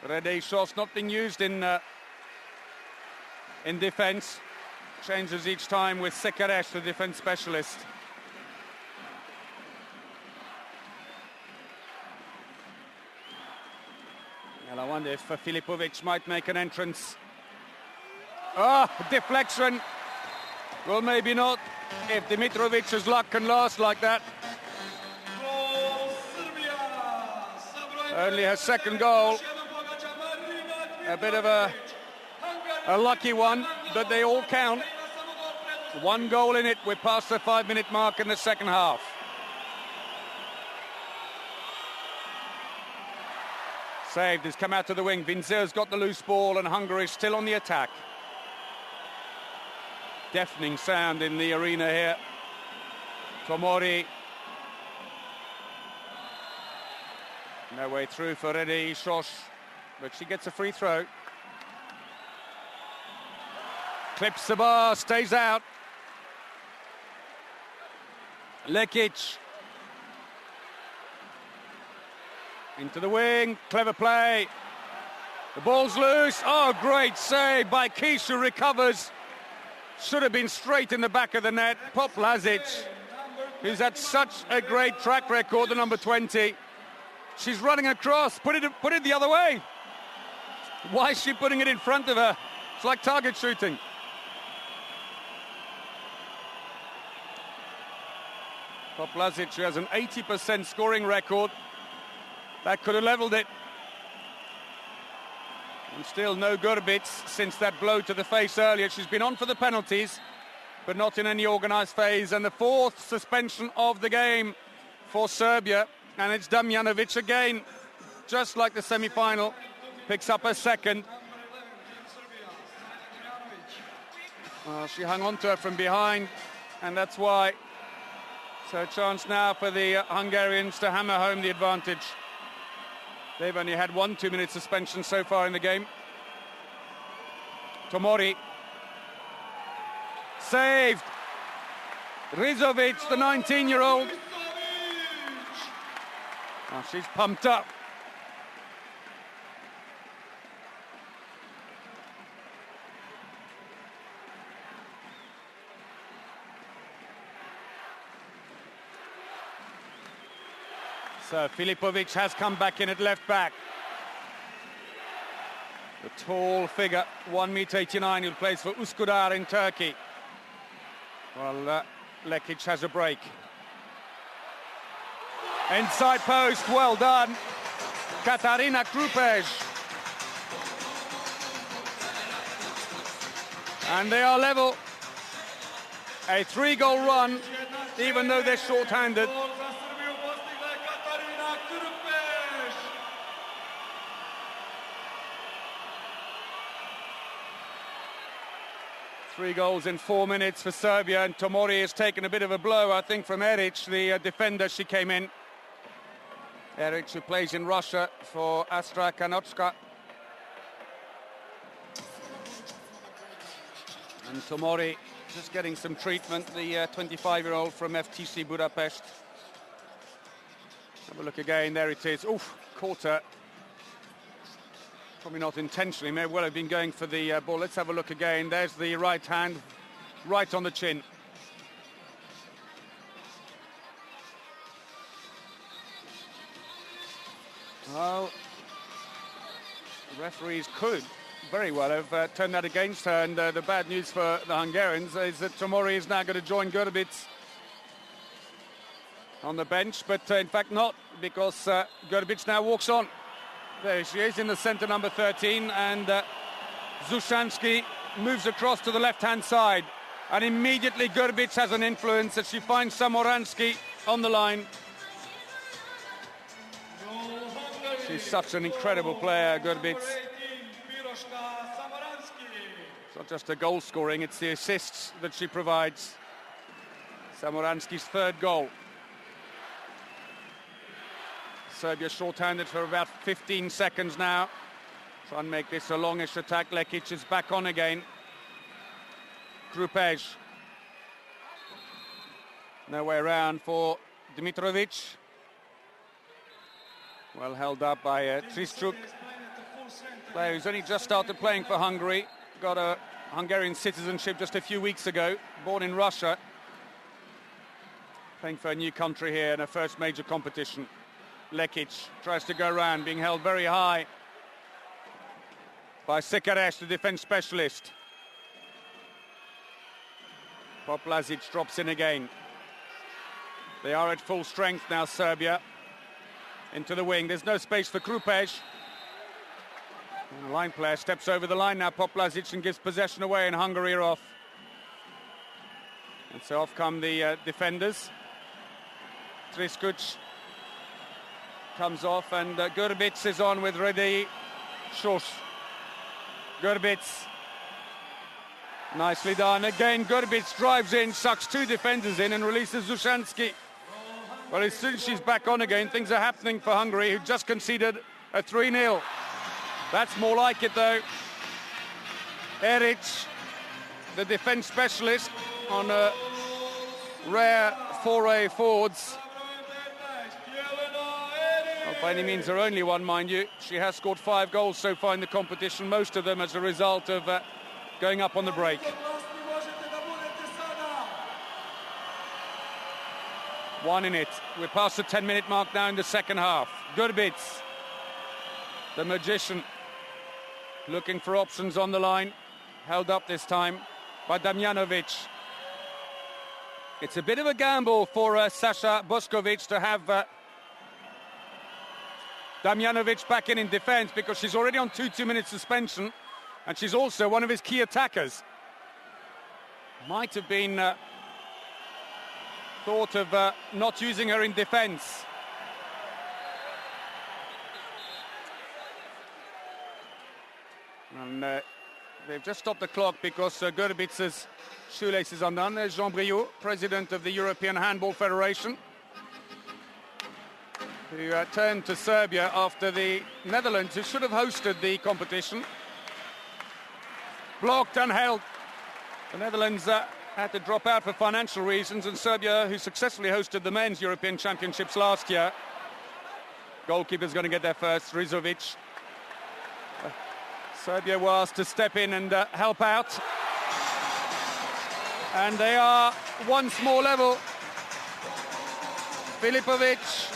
Rede shots not being used in defence. Changes each time with Sekaresh, the defence specialist. Well, I wonder if Filipovic might make an entrance. Deflection. Well, maybe not. If Dimitrovic's luck can last like that. Only her second goal. A bit of a lucky one, but they all count. 1 goal in it. We're past the 5-minute mark in the second half. Saved, has come out to the wing. Vinzer's got the loose ball and Hungary still on the attack. Deafening sound in the arena here. Tomori. No way through for Rede Shosh, but she gets a free throw. Clips the bar, stays out. Lekic. Into the wing, clever play. The ball's loose. Oh, great save by Kish, who recovers. Should have been straight in the back of the net. Poplazic, who's had such a great track record, the number 20. She's running across, put it the other way. Why is she putting it in front of her? It's like target shooting. Poplazic, who has an 80% scoring record. That could have levelled it. And still no Gurbits since that blow to the face earlier. She's been on for the penalties, but not in any organised phase. And the 4th suspension of the game for Serbia. And it's Damjanovic again, just like the semi-final. Picks up a second. She hung on to her from behind, and that's why. So a chance now for the Hungarians to hammer home the advantage. They've only had 1 2-minute suspension so far in the game. Tomori. Saved. Rizovic, the 19-year-old. Oh, she's pumped up. So Filipovic has come back in at left back. The tall figure, 1.89 m, who plays for Üsküdar in Turkey. Well, Lekic has a break. Inside post, well done. Katarina Krupej. And they are level. A 3-goal run, even though they're short-handed. 3 goals in 4 minutes for Serbia, and Tomori has taken a bit of a blow, I think, from Eric, the defender. She came in. Eric, who plays in Russia for Astra Kanotska. And Tomori just getting some treatment, the 25-year-old from FTC Budapest. Have a look again, there it is. Oof, caught her. Probably not intentionally, may well have been going for the ball. Let's have a look again. There's the right hand, right on the chin. Well, the referees could very well have turned that against her, and the bad news for the Hungarians is that Tomori is now going to join Görbic on the bench, but in fact not, because Görbic now walks on. There she is in the centre, number 13, and Zushansky moves across to the left-hand side, and immediately Görbic has an influence as she finds Samoransky on the line. She's such an incredible player, Görbic. It's not just her goal scoring, it's the assists that she provides. Samoransky's 3rd goal. Serbia short-handed for about 15 seconds now. Try and make this a longish attack. Lekic is back on again. Krupej. No way around for Dimitrovic. Well held up by Trischuk. Player who's only just started playing for Hungary. Got a Hungarian citizenship just a few weeks ago. Born in Russia. Playing for a new country here in her first major competition. Lekic tries to go around, being held very high by Sekaresh, the defence specialist. Poplazic drops in again. They are at full strength now, Serbia. Into the wing, there's no space for Krupej. And the line player steps over the line now, Poplazic, and gives possession away, and Hungary are off. And so off come the defenders. Triskuc comes off, and Görbic is on with Redi Šoš. Görbic, nicely done. Again, Görbic drives in, sucks 2 defenders in, and releases Zushansky. Well, as soon as she's back on again, things are happening for Hungary, who just conceded a 3-0. That's more like it, though. Eric, the defence specialist, on a rare foray forwards. Not by any means her only one, mind you. She has scored 5 goals so far in the competition, most of them as a result of going up on the break. 1 in it. We're past the 10-minute mark now in the second half. Görbic, the magician, looking for options on the line. Held up this time by Damjanovic. It's a bit of a gamble for Sasha Boskovic to have Damjanovic back in defence, because she's already on 2-minute suspension, and she's also one of his key attackers. Might have been thought of not using her in defence. And they've just stopped the clock because Görbic's shoelace is undone. There's Jean Briot, president of the European Handball Federation, who turned to Serbia after the Netherlands, who should have hosted the competition, blocked and held. The Netherlands had to drop out for financial reasons, and Serbia, who successfully hosted the men's European Championships last year. Goalkeeper's going to get there first, Rizovic. Serbia were asked to step in and help out. And they are once more level. Filipovic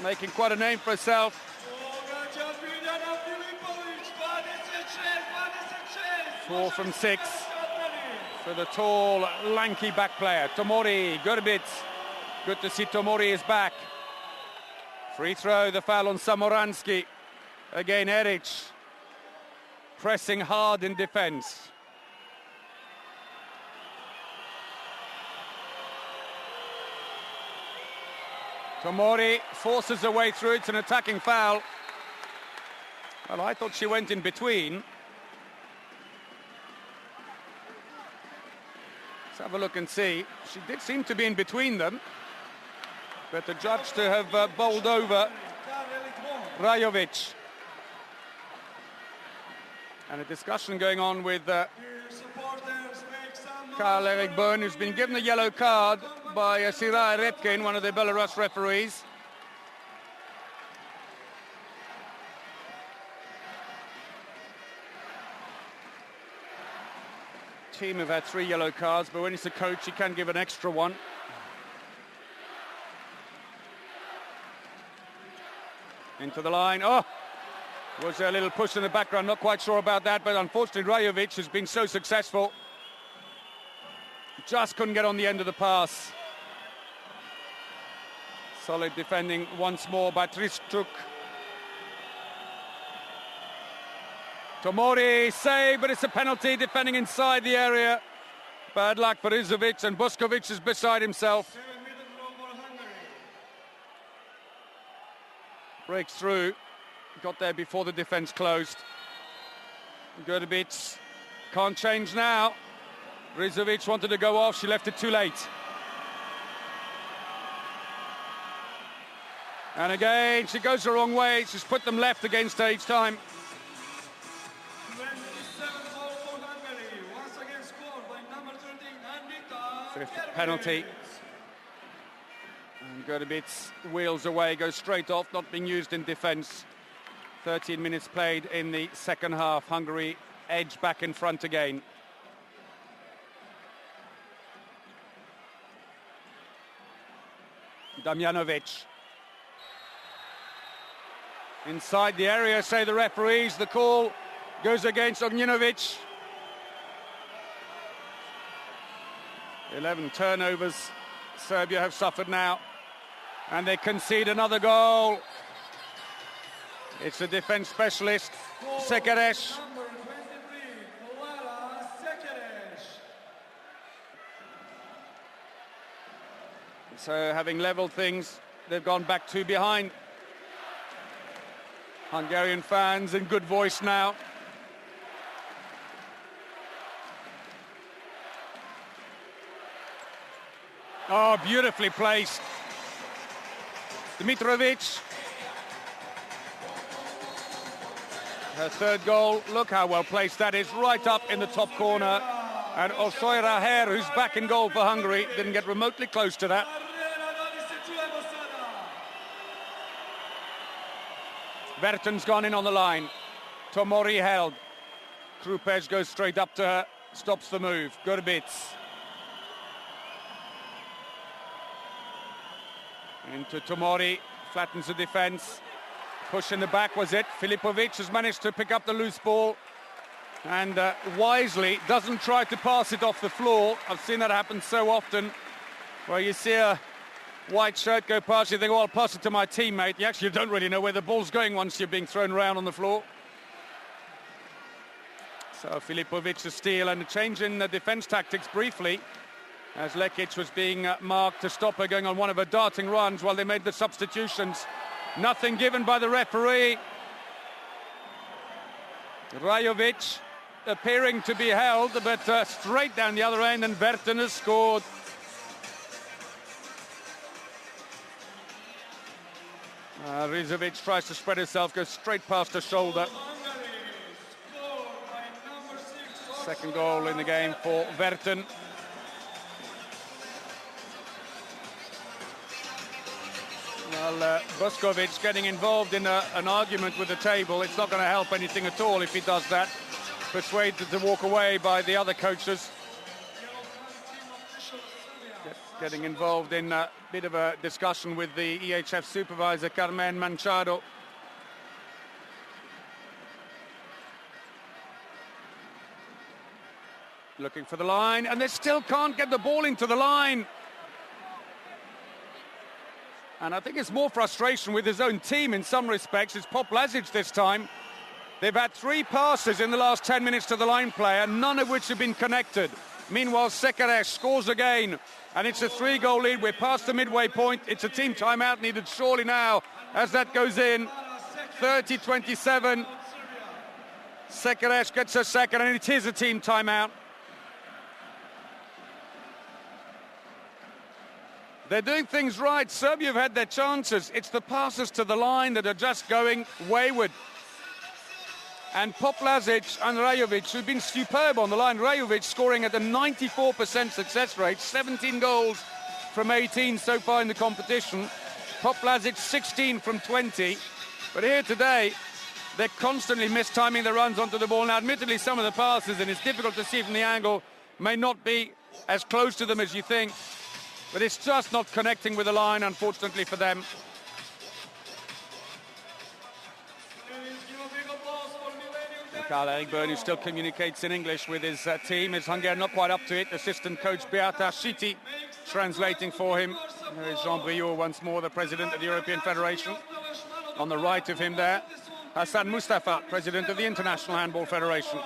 making quite a name for herself. 4 from 6 for the tall, lanky back player. Tomori, Görbic. Good to see Tomori is back. Free throw, the foul on Samoransky. Again, Eric pressing hard in defence. Tomori forces her way through. It's an attacking foul. Well, I thought she went in between. Let's have a look and see. She did seem to be in between them, but the judge to have bowled over Rajovic. And a discussion going on with Karl-Erik Byrne, who's been given a yellow card by Sirai Repkin, one of the Belarus referees. Team have had 3 yellow cards, but when he's a coach, he can give an extra one. Into the line. Oh! Was there a little push in the background? Not quite sure about that, but unfortunately Rajovic has been so successful. Just couldn't get on the end of the pass. Solid defending once more by Tristuk. Tomori save, but it's a penalty, defending inside the area. Bad luck for Rizovic, and Boskovic is beside himself. Breaks through. Got there before the defence closed. Gurbic can't change now. Rizovic wanted to go off, she left it too late. And again, she goes the wrong way. She's put them left against her each time. 27 goal for Hungary. Once again scored by number 13, Anita. Fifth penalty. And Gurbic wheels away, goes straight off, not being used in defence. 13 minutes played in the second half. Hungary edge back in front again. Damjanovic. Inside the area, say the referees. The call goes against Ognjenovic. 11 turnovers Serbia have suffered now. And they concede another goal. It's the defence specialist, Sekeres. Number 23, Kolara Sekeres. So having levelled things, they've gone back 2 behind. Hungarian fans in good voice now. Oh, beautifully placed. Dmitrovic. Her third goal, look how well placed that is, right up in the top corner. And Osoy Raher, who's back in goal for Hungary, didn't get remotely close to that. Verton's gone in on the line. Tomori held. Krupec goes straight up to her, stops the move. Gurbic. Into Tomori, flattens the defence. Push in the back, was it? Filipovic has managed to pick up the loose ball and wisely doesn't try to pass it off the floor. I've seen that happen so often, where you see a white shirt go past, you think, oh, I'll pass it to my teammate. You actually don't really know where the ball's going once you're being thrown around on the floor. So Filipovic a steal and a change in the defence tactics briefly, as Lekic was being marked to stop her going on one of her darting runs while they made the substitutions. Nothing given by the referee. Rajovic appearing to be held, but straight down the other end, and Verton has scored. Rizovic tries to spread herself, goes straight past her shoulder. Second goal in the game for Verton. Well, Boskovic getting involved in an argument with the table. It's not going to help anything at all if he does that. Persuaded to walk away by the other coaches. Getting involved in a bit of a discussion with the EHF supervisor, Carmen Manchado. Looking for the line, and they still can't get the ball into the line. And I think it's more frustration with his own team in some respects. It's Poplazic this time. They've had 3 passes in the last 10 minutes to the line player, none of which have been connected. Meanwhile, Sekeres scores again, and it's a 3-goal lead. We're past the midway point. It's a team timeout needed surely now as that goes in. 30-27. Sekeres gets a second, and it is a team timeout. They're doing things right. Serbia have had their chances. It's the passes to the line that are just going wayward. And Poplazic and Rajovic, who've been superb on the line. Rajovic scoring at a 94% success rate, 17 goals from 18 so far in the competition. Poplazic 16 from 20. But here today, they're constantly mistiming the runs onto the ball. Now, admittedly, some of the passes, and it's difficult to see from the angle, may not be as close to them as you think. But it's just not connecting with the line, unfortunately for them. Karl Erikburn, who still communicates in English with his team, is Hungarian not quite up to it. Assistant coach Beata Shiti translating for him. There is Jean Briot once more, the president of the European Federation. On the right of him there, Hassan Mustafa, president of the International Handball Federation.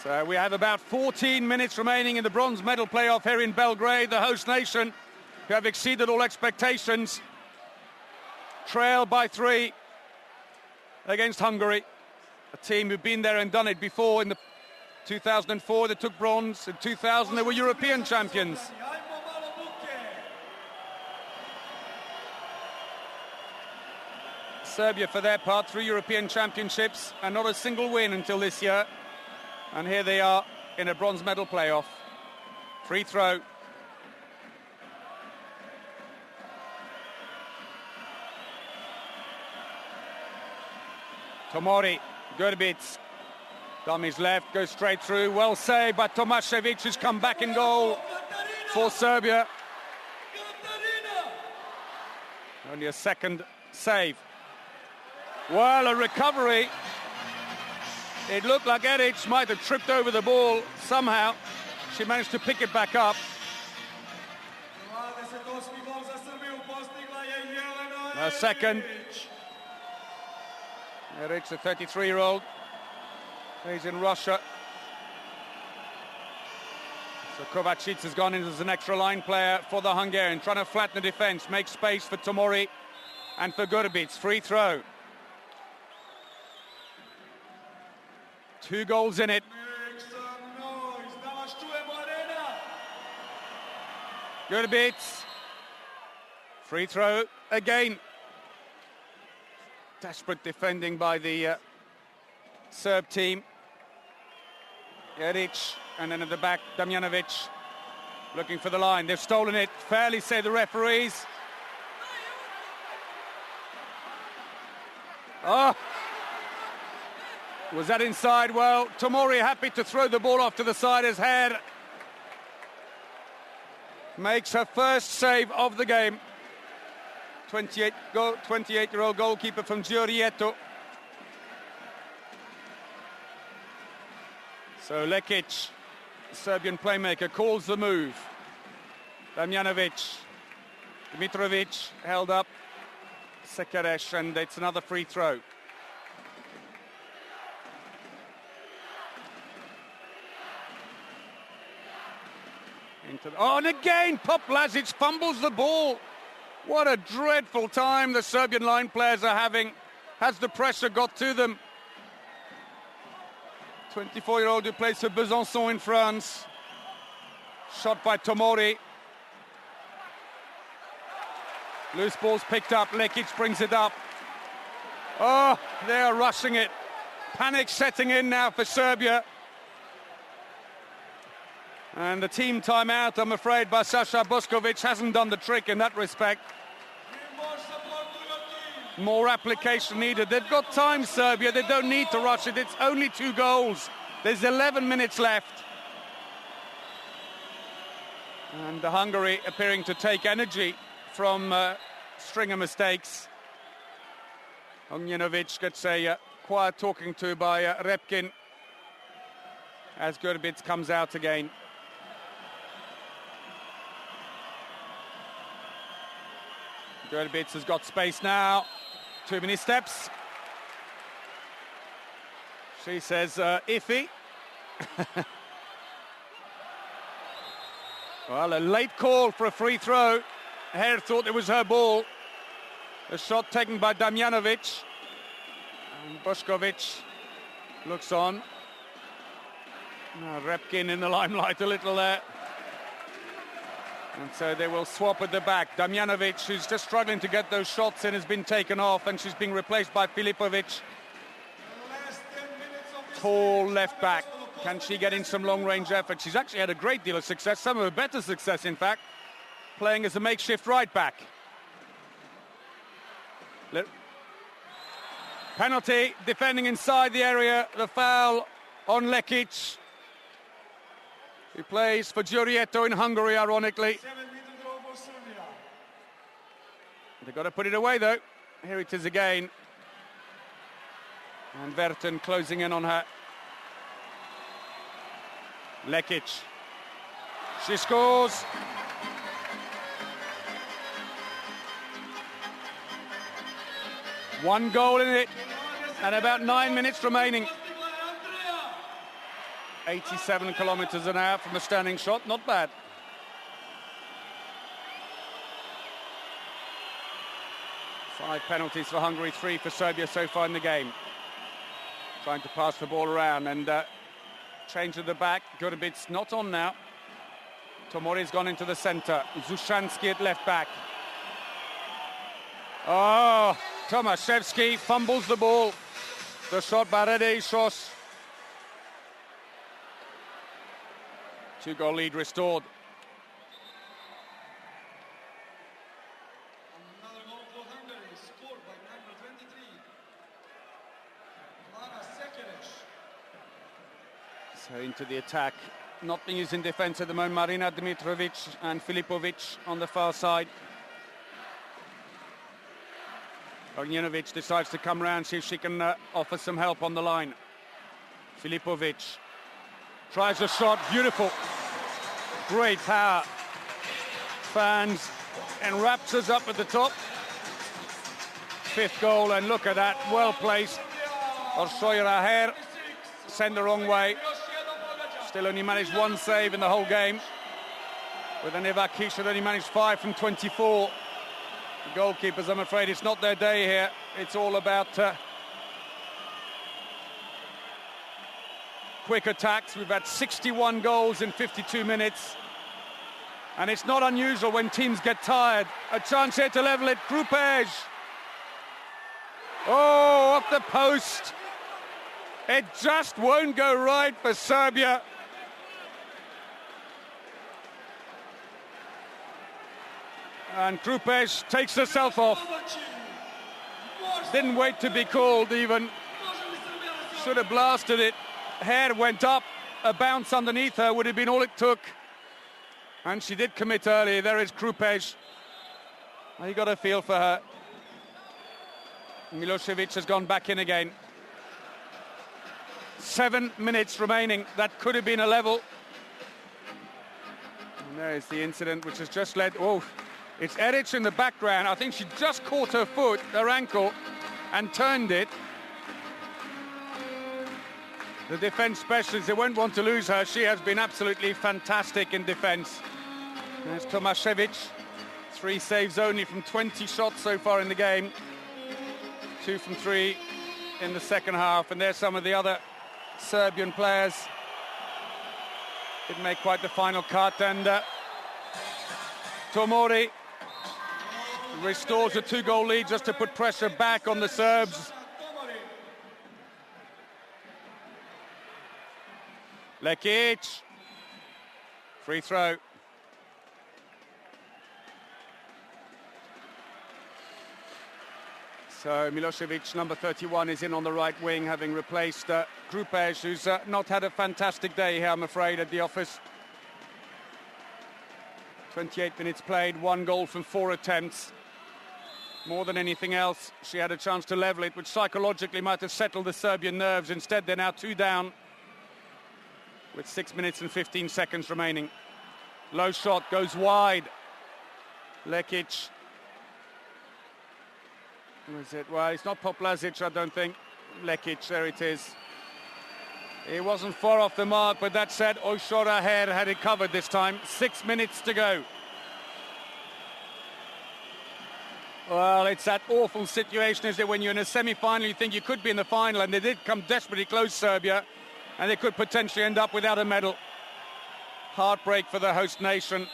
So we have about 14 minutes remaining in the bronze medal playoff here in Belgrade. The host nation, who have exceeded all expectations, trail by 3 against Hungary, a team who've been there and done it before. In the 2004 they took bronze, in 2000 they were European champions. Serbia, for their part, 3 European championships and not a single win until this year. And here they are in a bronze medal playoff. Free throw. Tomori, Grbić, dummies left, goes straight through, well saved by Tomašević, who's come back in goal for Serbia. Only a second save. Well, a recovery. It looked like Eric might have tripped over the ball somehow. She managed to pick it back up. A second. Eric, the 33-year-old, he's in Russia. So Kovacic has gone in as an extra line player for the Hungarian, trying to flatten the defence, make space for Tomori and for Grbić. Free throw. 2 goals in it. Grbić. Free throw again. Desperate defending by the Serb team. Jeric, and then at the back, Damjanovic looking for the line. They've stolen it fairly, say the referees. Oh! Was that inside? Well, Tomori happy to throw the ball off to the side as Her makes her first save of the game. 28-year-old goalkeeper from Giorieto. So Lekic, Serbian playmaker, calls the move. Damjanovic, Dmitrovic held up. Sekeres, and it's another free throw. Oh, and again, Poplazic fumbles the ball. What a dreadful time the Serbian line players are having. Has the pressure got to them? 24-year-old who plays for Besançon in France. Shot by Tomori. Loose ball's picked up. Lekic brings it up. Oh, they are rushing it. Panic setting in now for Serbia. And the team timeout, I'm afraid, by Sasha Boskovic hasn't done the trick in that respect. More application needed. They've got time, Serbia. They don't need to rush it. It's only 2 goals. There's 11 minutes left. And Hungary appearing to take energy from string of mistakes. Damjanovic gets a quiet talking to by Repkin as Grbić comes out again. Grbić has got space now. Too many steps. She says iffy. Well, a late call for a free throw. Her thought it was her ball. A shot taken by Damjanovic. And Boskovic looks on. Now Repkin in the limelight a little there. And so they will swap at the back. Damjanovic, who's just struggling to get those shots in, has been taken off, and she's being replaced by Filipovic. Tall left back. Can she get in some long-range effort? She's actually had a great deal of success, some of her better success, in fact, playing as a makeshift right back. Penalty, defending inside the area. The foul on Lekic, who plays for Giurietto in Hungary, ironically. 7-meter draw for Serbia. They've got to put it away, though. Here it is again. And Verton closing in on her. Lekic. She scores. One goal in it, and about 9 minutes remaining. 87 kilometers an hour from a standing shot, not bad. Five penalties for Hungary, 3 for Serbia so far in the game. Trying to pass the ball around, and change to the back. Gurbic not on now. Tomori's gone into the centre. Zushansky at left back. Oh, Tomaszewski fumbles the ball. The shot by Redejšos. 2-goal lead restored. Another goal for Hungary, scored by number 23. Lara Sekeres. So into the attack. Not being used in defence at the moment. Marina Dmitrovic and Filipovic on the far side. Damjanovic decides to come round, see if she can offer some help on the line. Filipovic tries a shot, beautiful. Great power. Fans and raptures up at the top. 5th goal, and look at that, well placed. Orsoira Her sent the wrong way. Still only managed 1 save in the whole game. With an Ivakic that only managed 5 from 24. The goalkeepers, I'm afraid, it's not their day here. It's all about quick attacks. We've had 61 goals in 52 minutes. And it's not unusual when teams get tired. A chance here to level it. Krupej. Oh, off the post. It just won't go right for Serbia. And Krupej takes herself off. Didn't wait to be called even. Should have blasted it. Hair went up. A bounce underneath her would have been all it took. And she did commit early. There is Krupej. You got a feel for her. Milosevic has gone back in again. 7 minutes remaining. That could have been a level. And there is the incident which has just led... Oh, it's Eric in the background. I think she just caught her foot, her ankle, and turned it. The defence specialist, they won't want to lose her. She has been absolutely fantastic in defence. There's Tomaszewicz. 3 saves only from 20 shots so far in the game. 2 from 3 in the second half. And there's some of the other Serbian players. Didn't make quite the final cut. And Tomori restores a 2-goal lead just to put pressure back on the Serbs. Lekic. Free throw. So Milosevic, number 31, is in on the right wing, having replaced Krupej, who's not had a fantastic day here, I'm afraid, at the office. 28 minutes played, 1 goal from 4 attempts. More than anything else, she had a chance to level it, which psychologically might have settled the Serbian nerves. Instead, they're now 2 down with 6 minutes and 15 seconds remaining. Low shot goes wide. Lekic. Who is it? Well, it's not Poplazic, I don't think. Lekic, there it is. He wasn't far off the mark, but that said, Orsoira Her had it covered this time. 6 minutes to go. Well, it's that awful situation, is it, when you're in a semi-final, you think you could be in the final, and they did come desperately close, Serbia, and they could potentially end up without a medal. Heartbreak for the host nation.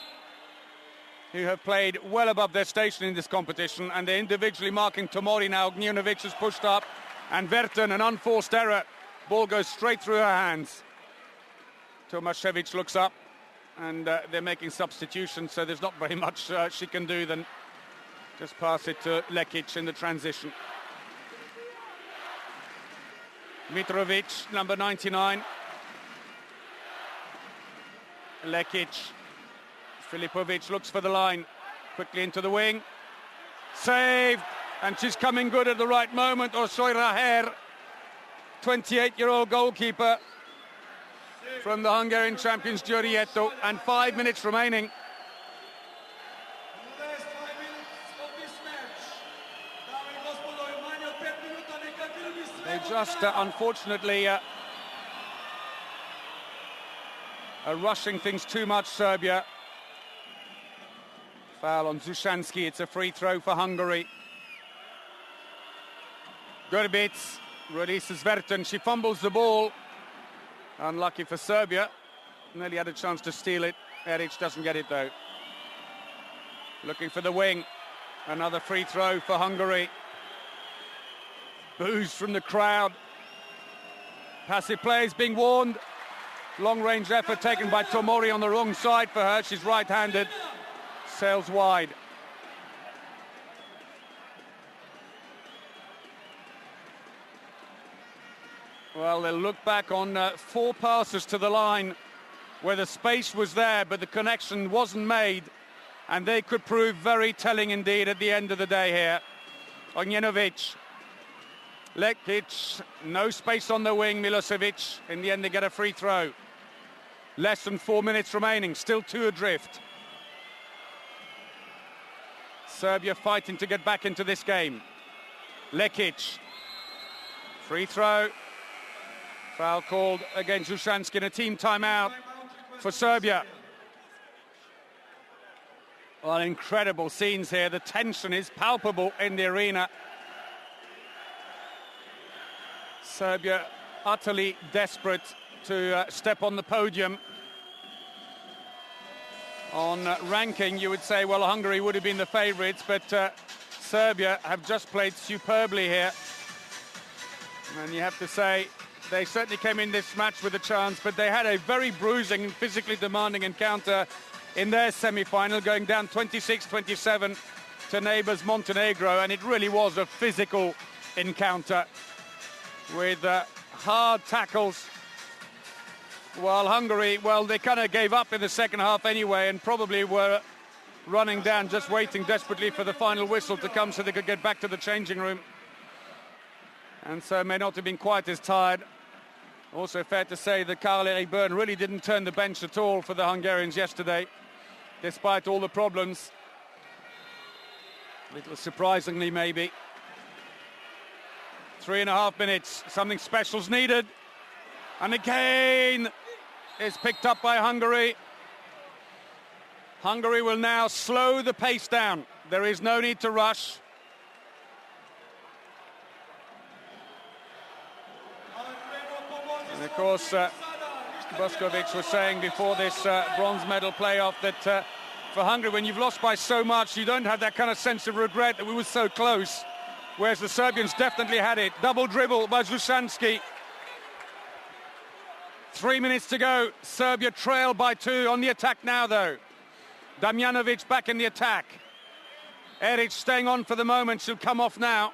who have played well above their station in this competition, and they're individually marking Tomori now. Gnjanovic has pushed up, and Verton, an unforced error. Ball goes straight through her hands. Tomašević looks up, and they're making substitutions, so there's not very much she can do than just pass it to Lekic in the transition. Mitrovic, number 99. Lekic. Filipovic looks for the line. Quickly into the wing. Saved. And she's coming good at the right moment. Osoy Raher, 28-year-old goalkeeper from the Hungarian champions Győri. And 5 minutes remaining. Last 5 minutes of this match. They just, unfortunately, are rushing things too much, Serbia. Foul on Zushansky. It's a free throw for Hungary. Gurbic releases Verton. She fumbles the ball. Unlucky for Serbia. Nearly had a chance to steal it. Eric doesn't get it, though. Looking for the wing. Another free throw for Hungary. Boos from the crowd. Passive play is being warned. Long-range effort taken by Tomori on the wrong side for her. She's right-handed. Sails wide. Well, they'll look back on 4 passes to the line where the space was there, but the connection wasn't made, and they could prove very telling indeed at the end of the day here. Gnjanovic. Lekic, no space on the wing. Milosevic, in the end they get a free throw. Less than 4 minutes remaining, still 2 adrift. Serbia fighting to get back into this game. Lekic. Free throw. Foul called against Zushansky in a team timeout for Serbia. Well, incredible scenes here. The tension is palpable in the arena. Serbia utterly desperate to step on the podium. On ranking, you would say, well, Hungary would have been the favourites, but Serbia have just played superbly here. And you have to say, they certainly came in this match with a chance, but they had a very bruising, physically demanding encounter in their semi-final, going down 26-27 to neighbours Montenegro, and it really was a physical encounter with hard tackles. While Hungary, well, they kind of gave up in the second half anyway, and probably were running down, just waiting desperately for the final whistle to come so they could get back to the changing room. And so may not have been quite as tired. Also fair to say that Karl-Erik Byrne really didn't turn the bench at all for the Hungarians yesterday, despite all the problems. A little surprisingly, maybe. 3.5 minutes, something special's needed. And again, is picked up by Hungary. Hungary will now slow the pace down. There is no need to rush. And of course, Boskovic was saying before this bronze medal playoff that for Hungary, when you've lost by so much, you don't have that kind of sense of regret that we were so close, whereas the Serbians definitely had it. Double dribble by Zushansky. 3 minutes to go. Serbia trail by 2 on the attack now, though. Damjanovic back in the attack. Eric staying on for the moment. She'll come off now.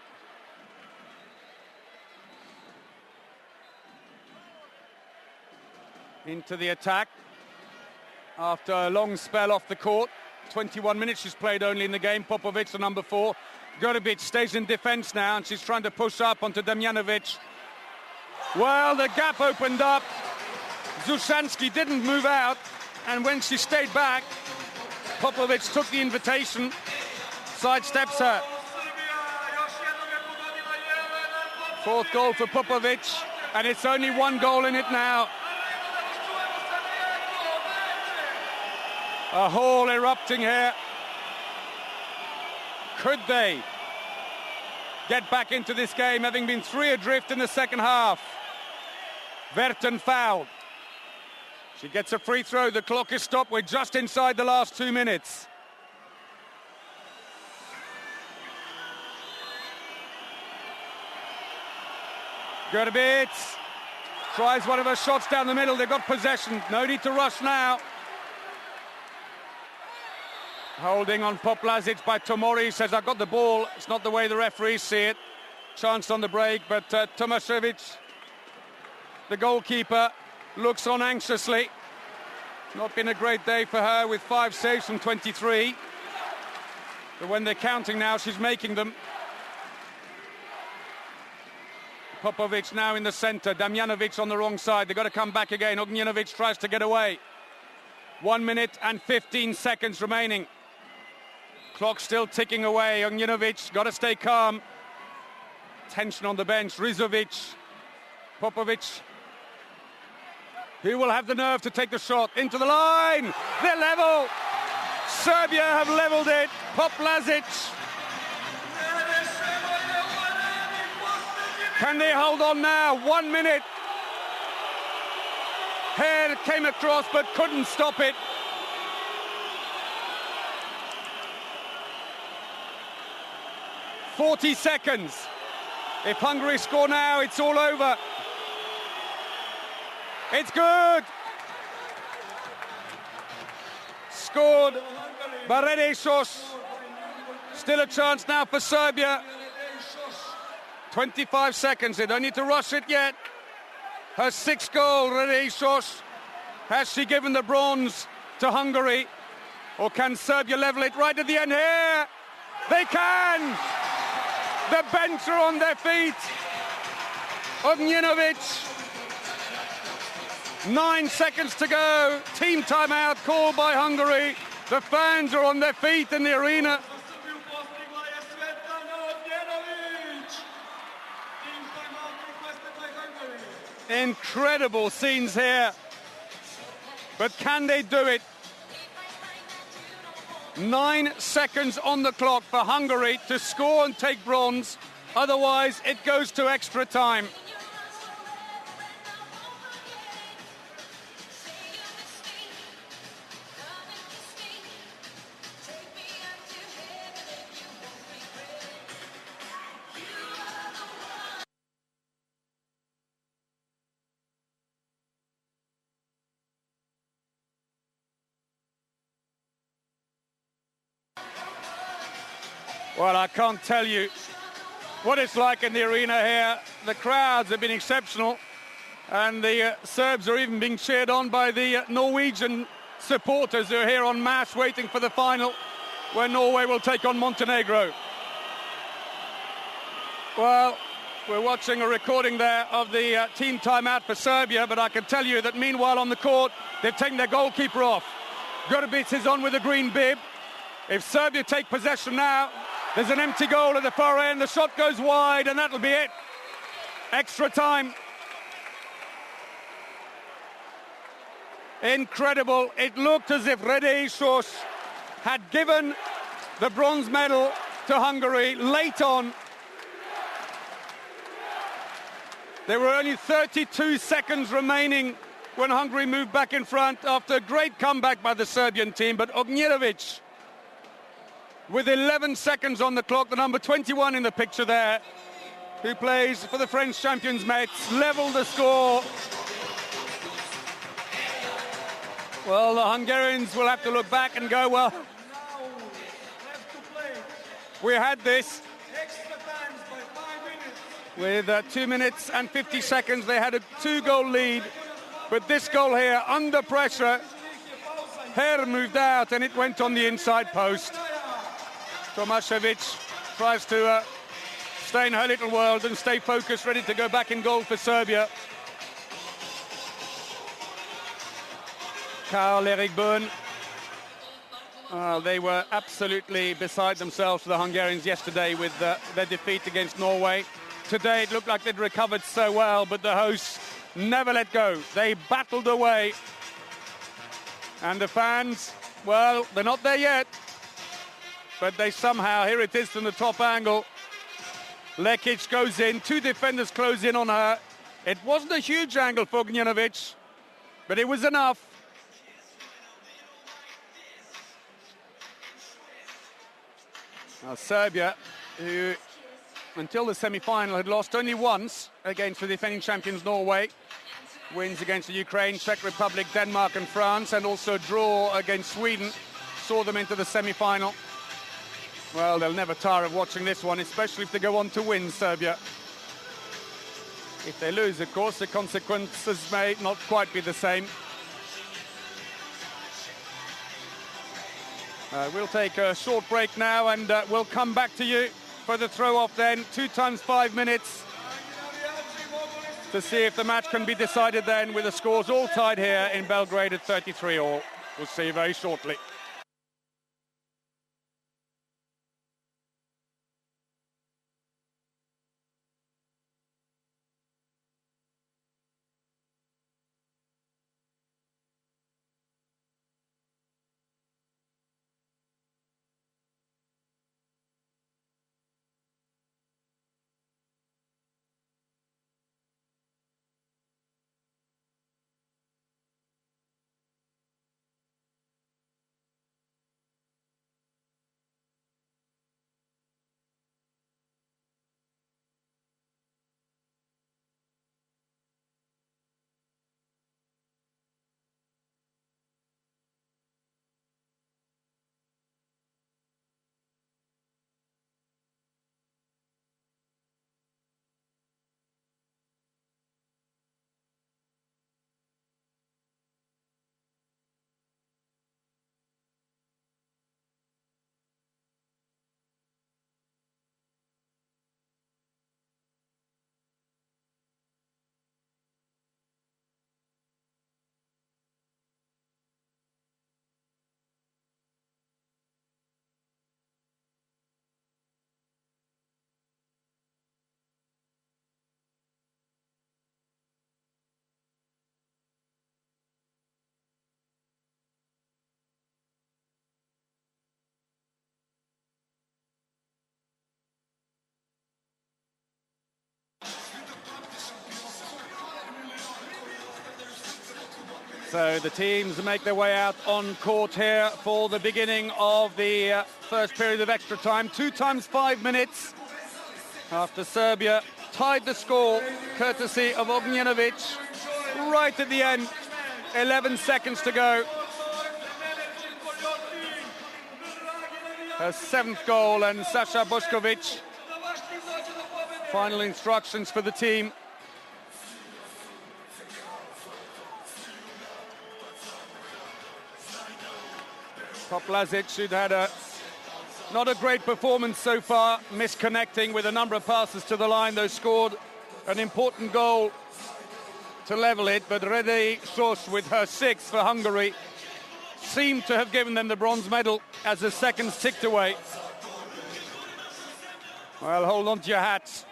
Into the attack after a long spell off the court. 21 minutes she's played only in the game. Popovic, the number 4. Gurbic stays in defense now, and she's trying to push up onto Damjanovic. Well, the gap opened up. Zushansky didn't move out, and when she stayed back, Popovic took the invitation, sidesteps her. 4th goal for Popovic, and it's only 1 goal in it now. A hall erupting here. Could they get back into this game, having been 3 adrift in the second half? Verton fouled. She gets a free throw. The clock is stopped. We're just inside the last 2 minutes. Grbić tries one of her shots down the middle. They've got possession. No need to rush now. Holding on Poplazic by Tomori. Says, I've got the ball. It's not the way the referees see it. Chance on the break, but Tomašević, the goalkeeper, looks on anxiously. Not been a great day for her with 5 saves from 23. But when they're counting now, she's making them. Popovic now in the centre. Damjanovic on the wrong side. They've got to come back again. Ognjenovic tries to get away. 1 minute and 15 seconds remaining. Clock still ticking away. Ognjenovic got to stay calm. Tension on the bench. Rizovic. Popovic. Who will have the nerve to take the shot? Into the line. They're level. Serbia have levelled it. Poplazic. Can they hold on now? 1 minute. Hare came across but couldn't stop it. "40 seconds. If Hungary score now, it's all over. It's good. Scored by Redešos. Still a chance now for Serbia. 25 seconds. They don't need to rush it yet. Her 6th goal, Redešos. Has she given the bronze to Hungary? Or can Serbia level it right at the end here? They can! The bench are on their feet. Ognjenovic. 9 seconds to go. Team timeout called by Hungary. The fans are on their feet in the arena. Incredible scenes here. But can they do it? 9 seconds on the clock for Hungary to score and take bronze. Otherwise, it goes to extra time. Well, I can't tell you what it's like in the arena here. The crowds have been exceptional, and the Serbs are even being cheered on by the Norwegian supporters who are here en masse waiting for the final, where Norway will take on Montenegro. Well, we're watching a recording there of the team timeout for Serbia, but I can tell you that meanwhile on the court, they've taken their goalkeeper off. Grbić is on with a green bib. If Serbia take possession now, there's an empty goal at the far end. The shot goes wide, and that'll be it. Extra time. Incredible. It looked as if Redešos had given the bronze medal to Hungary late on. There were only 32 seconds remaining when Hungary moved back in front after a great comeback by the Serbian team, but Ognjenovic, with 11 seconds on the clock, the number 21 in the picture there, who plays for the French champions Metz, leveled the score. Well, the Hungarians will have to look back and go, well, we had this. With 2 minutes and 50 seconds, they had a 2-goal lead. But this goal here, under pressure, Hare moved out and it went on the inside post. Tomašević tries to stay in her little world and stay focused, ready to go back in goal for Serbia. Karl-Erik Böhn. They were absolutely beside themselves for the Hungarians yesterday with their defeat against Norway. Today it looked like they'd recovered so well, but the hosts never let go. They battled away. And the fans, well, they're not there yet. But they somehow, here it is from the top angle. Lekic goes in, 2 defenders close in on her. It wasn't a huge angle for Ognjenovic, but it was enough. Now Serbia, who until the semi-final, had lost only once against the defending champions Norway. Wins against the Ukraine, Czech Republic, Denmark and France, and also a draw against Sweden saw them into the semi-final. Well, they'll never tire of watching this one, especially if they go on to win, Serbia. If they lose, of course, the consequences may not quite be the same. We'll take a short break now, and we'll come back to you for the throw-off then. 2 times 5 minutes to see if the match can be decided then, with the scores all tied here in Belgrade at 33-all. We'll see you very shortly. So the teams make their way out on court here for the beginning of the first period of extra time. 2 times 5 minutes after Serbia tied the score, courtesy of Ognjenovic, right at the end. 11 seconds to go. Her 7th goal, and Sasha Bošković. Final instructions for the team. Poplazic, who'd had not a great performance so far, misconnecting with a number of passes to the line, though scored an important goal to level it. But Rede Sos, with her 6th for Hungary, seemed to have given them the bronze medal as the seconds ticked away. Well, hold on to your hats.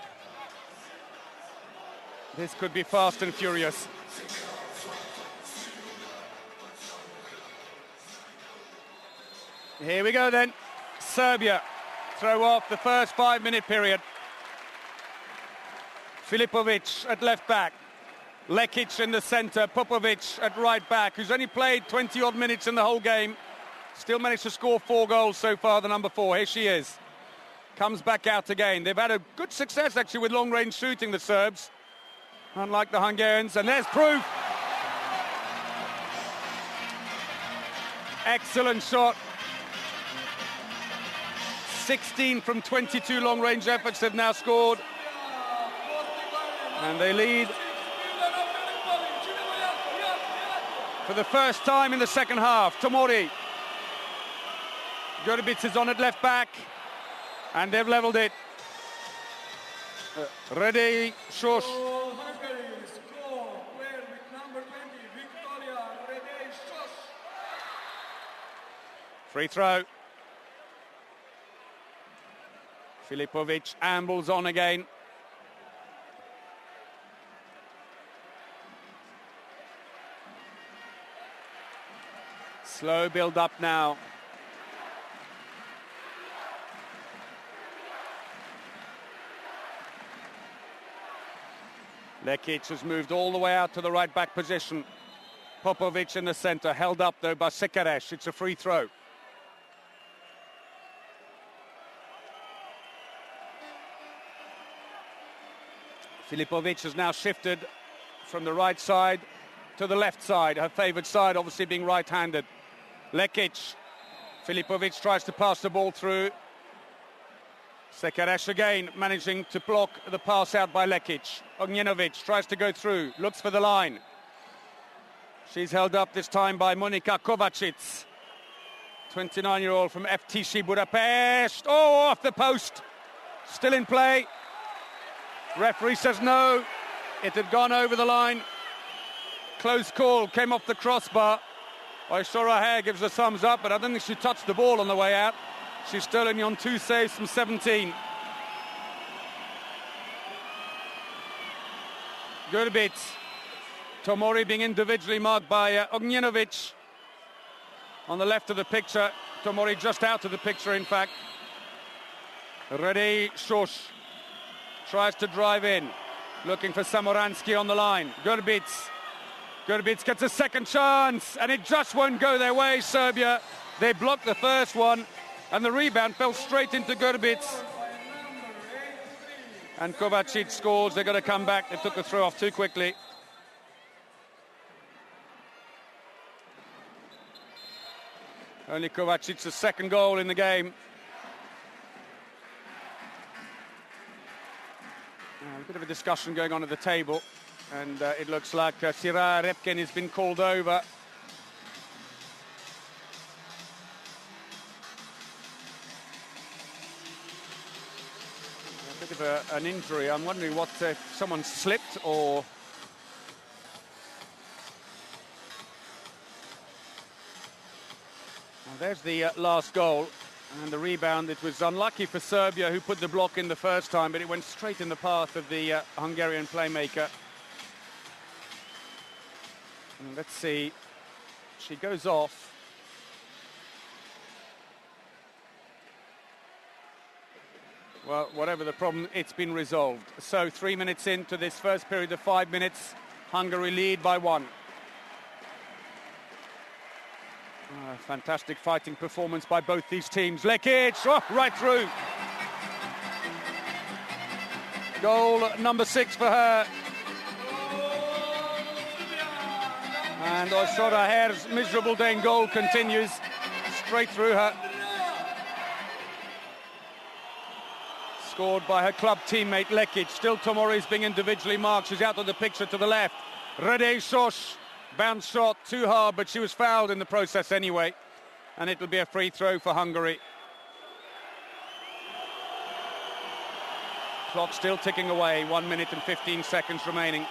This could be fast and furious. Here we go then. Serbia throw off the first 5-minute period. Filipovic at left back. Lekic in the centre. Popovic at right back, who's only played 20-odd minutes in the whole game. Still managed to score 4 goals so far, the number 4. Here she is. Comes back out again. They've had a good success, actually, with long-range shooting, the Serbs, unlike the Hungarians. And there's proof. Excellent shot. 16 from 22 long-range efforts they've now scored. And they lead for the first time in the second half. Tomori. Gurbic is on at left back. And they've levelled it. Rede Sos. Free throw. Filipovic ambles on again. Slow build up now. Lekic has moved all the way out to the right back position. Popovic in the centre, held up though by Sekaresh. It's a free throw. Filipovic has now shifted from the right side to the left side, her favoured side obviously being right-handed. Lekic. Filipovic tries to pass the ball through. Sekaresh again managing to block the pass out by Lekic. Ognjenovic tries to go through, looks for the line. She's held up this time by Monika Kovacic, 29-year-old from FTC Budapest. Oh, off the post. Still in play. Referee says no. It had gone over the line. Close call, came off the crossbar. Aishora Hare gives a thumbs up, but I don't think she touched the ball on the way out. She's still only on 2 saves from 17. Gurbic. Tomori being individually marked by Ognjenovic. On the left of the picture. Tomori just out of the picture, in fact. Radej Šoš tries to drive in. Looking for Samoransky on the line. Gurbic. Gurbic gets a second chance, and it just won't go their way, Serbia. They blocked the first one, and the rebound fell straight into Gurbic. And Kovacic scores. They're going to come back. They took the throw off too quickly. Only Kovacic's second goal in the game. A bit of a discussion going on at the table, and it looks like Sira Repkin has been called over. A bit of an injury. I'm wondering what if someone slipped or... Well, there's the last goal. And the rebound, it was unlucky for Serbia, who put the block in the first time, but it went straight in the path of the Hungarian playmaker. And let's see, she goes off. Well, whatever the problem, it's been resolved. So 3 minutes into this first period of 5 minutes, Hungary lead by 1. Fantastic fighting performance by both these teams. Lekic, right through. Goal number 6 for her. And Aishora Hare's miserable day in goal continues. Straight through her. Scored by her club teammate Lekic. Still Tomori's being individually marked. She's out of the picture to the left. Radej Šoš. Bounce shot too hard, but she was fouled in the process anyway. And it will be a free throw for Hungary. Clock still ticking away. 1 minute and 15 seconds remaining.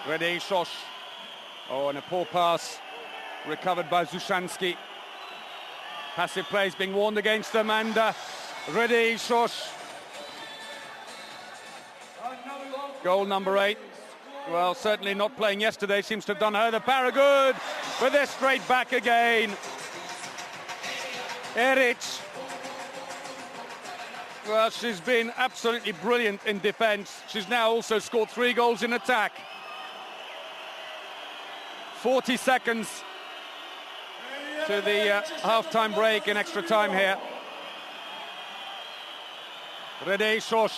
Radej Šoš. Oh, and a poor pass. Recovered by Zushansky. Passive play is being warned against them. And Radej Šoš. Goal number 8. Well, certainly not playing yesterday. Seems to have done her the para good. But they're straight back again. Eric. Well, she's been absolutely brilliant in defence. She's now also scored 3 goals in attack. 40 seconds to the half-time break in extra time here. Radej Šoš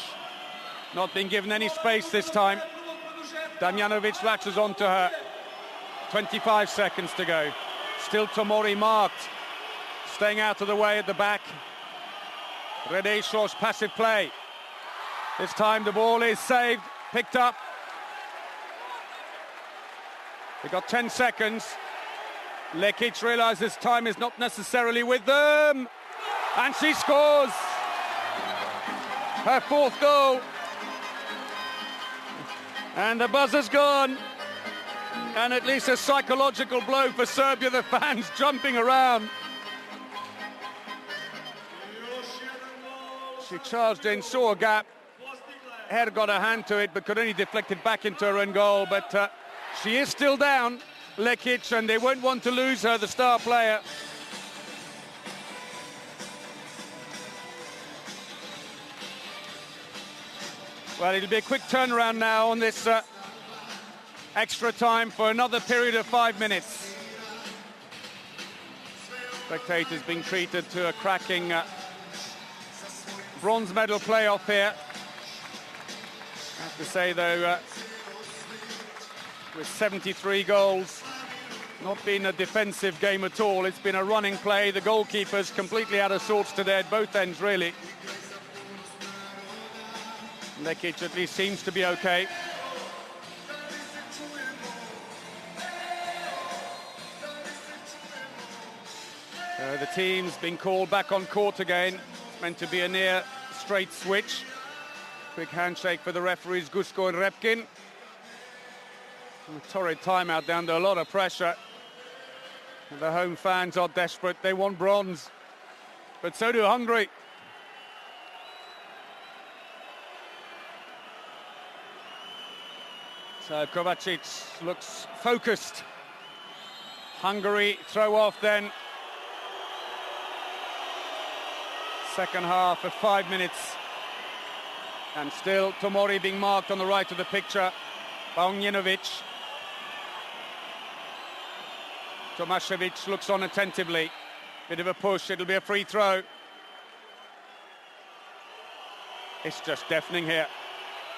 not being given any space this time. Damjanovic latches onto her. 25 seconds to go. Still Tomori marked. Staying out of the way at the back. Radej Šoš, passive play. This time the ball is saved, picked up. They've got 10 seconds. Lekic realises time is not necessarily with them. And she scores. Her 4th goal. And the buzzer's gone. And at least a psychological blow for Serbia, the fans jumping around. She charged in, saw a gap. Hare got a hand to it, but could only deflect it back into her own goal. But she is still down, Lekic, and they won't want to lose her, the star player. Well, it'll be a quick turnaround now on this extra time for another period of 5 minutes. Spectators being treated to a cracking bronze medal playoff here. have to say, though, with 73 goals, not been a defensive game at all. It's been a running play. The goalkeeper's completely out of sorts today at both ends, really. Lekic at least seems to be okay. The team's been called back on court again. It's meant to be a near straight switch. Quick handshake for the referees, Gusko and Repkin. A torrid timeout down to a lot of pressure. And the home fans are desperate. They want bronze. But so do Hungary. So Kovacic looks focused. Hungary throw off then. Second half of 5 minutes. And still Tomori being marked on the right of the picture. Baunjenovic. Tomašević looks on attentively. Bit of a push, it'll be a free throw. It's just deafening here.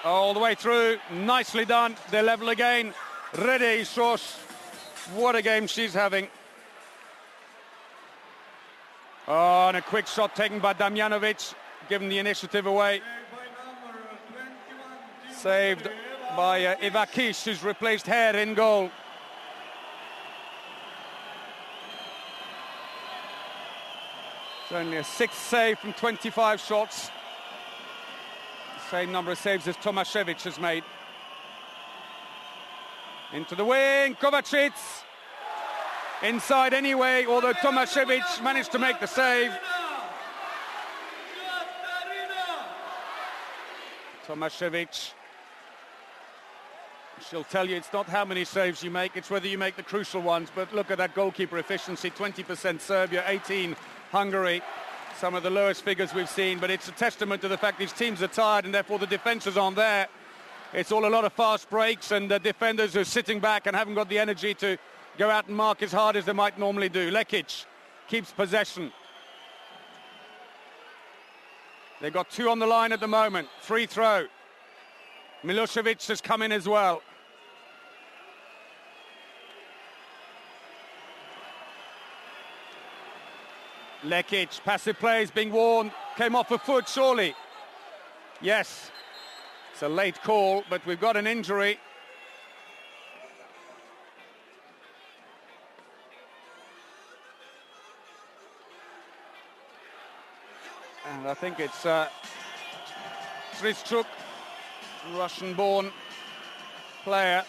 All the way through, nicely done. They're level again. Rede Sos, what a game she's having. Oh, and a quick shot taken by Damjanovic, giving the initiative away. Saved by Ivakic, who's replaced Hare in goal. It's only a 6th save from 25 shots. Same number of saves as Tomašević has made. Into the wing, Kovacic. Inside anyway, although Tomašević managed to make the save. Tomašević. She'll tell you it's not how many saves you make, it's whether you make the crucial ones. But look at that goalkeeper efficiency, 20% Serbia, 18 Hungary. Some of the lowest figures we've seen, but it's a testament to the fact these teams are tired and therefore the defences aren't there. It's all a lot of fast breaks and the defenders who are sitting back and haven't got the energy to go out and mark as hard as they might normally do. Lekic keeps possession. They've got 2 on the line at the moment. Free throw. Milosevic has come in as well. Lekic, passive play is being worn. Came off a foot, surely. Yes. It's a late call, but we've got an injury. And I think it's Trischuk, Russian-born player.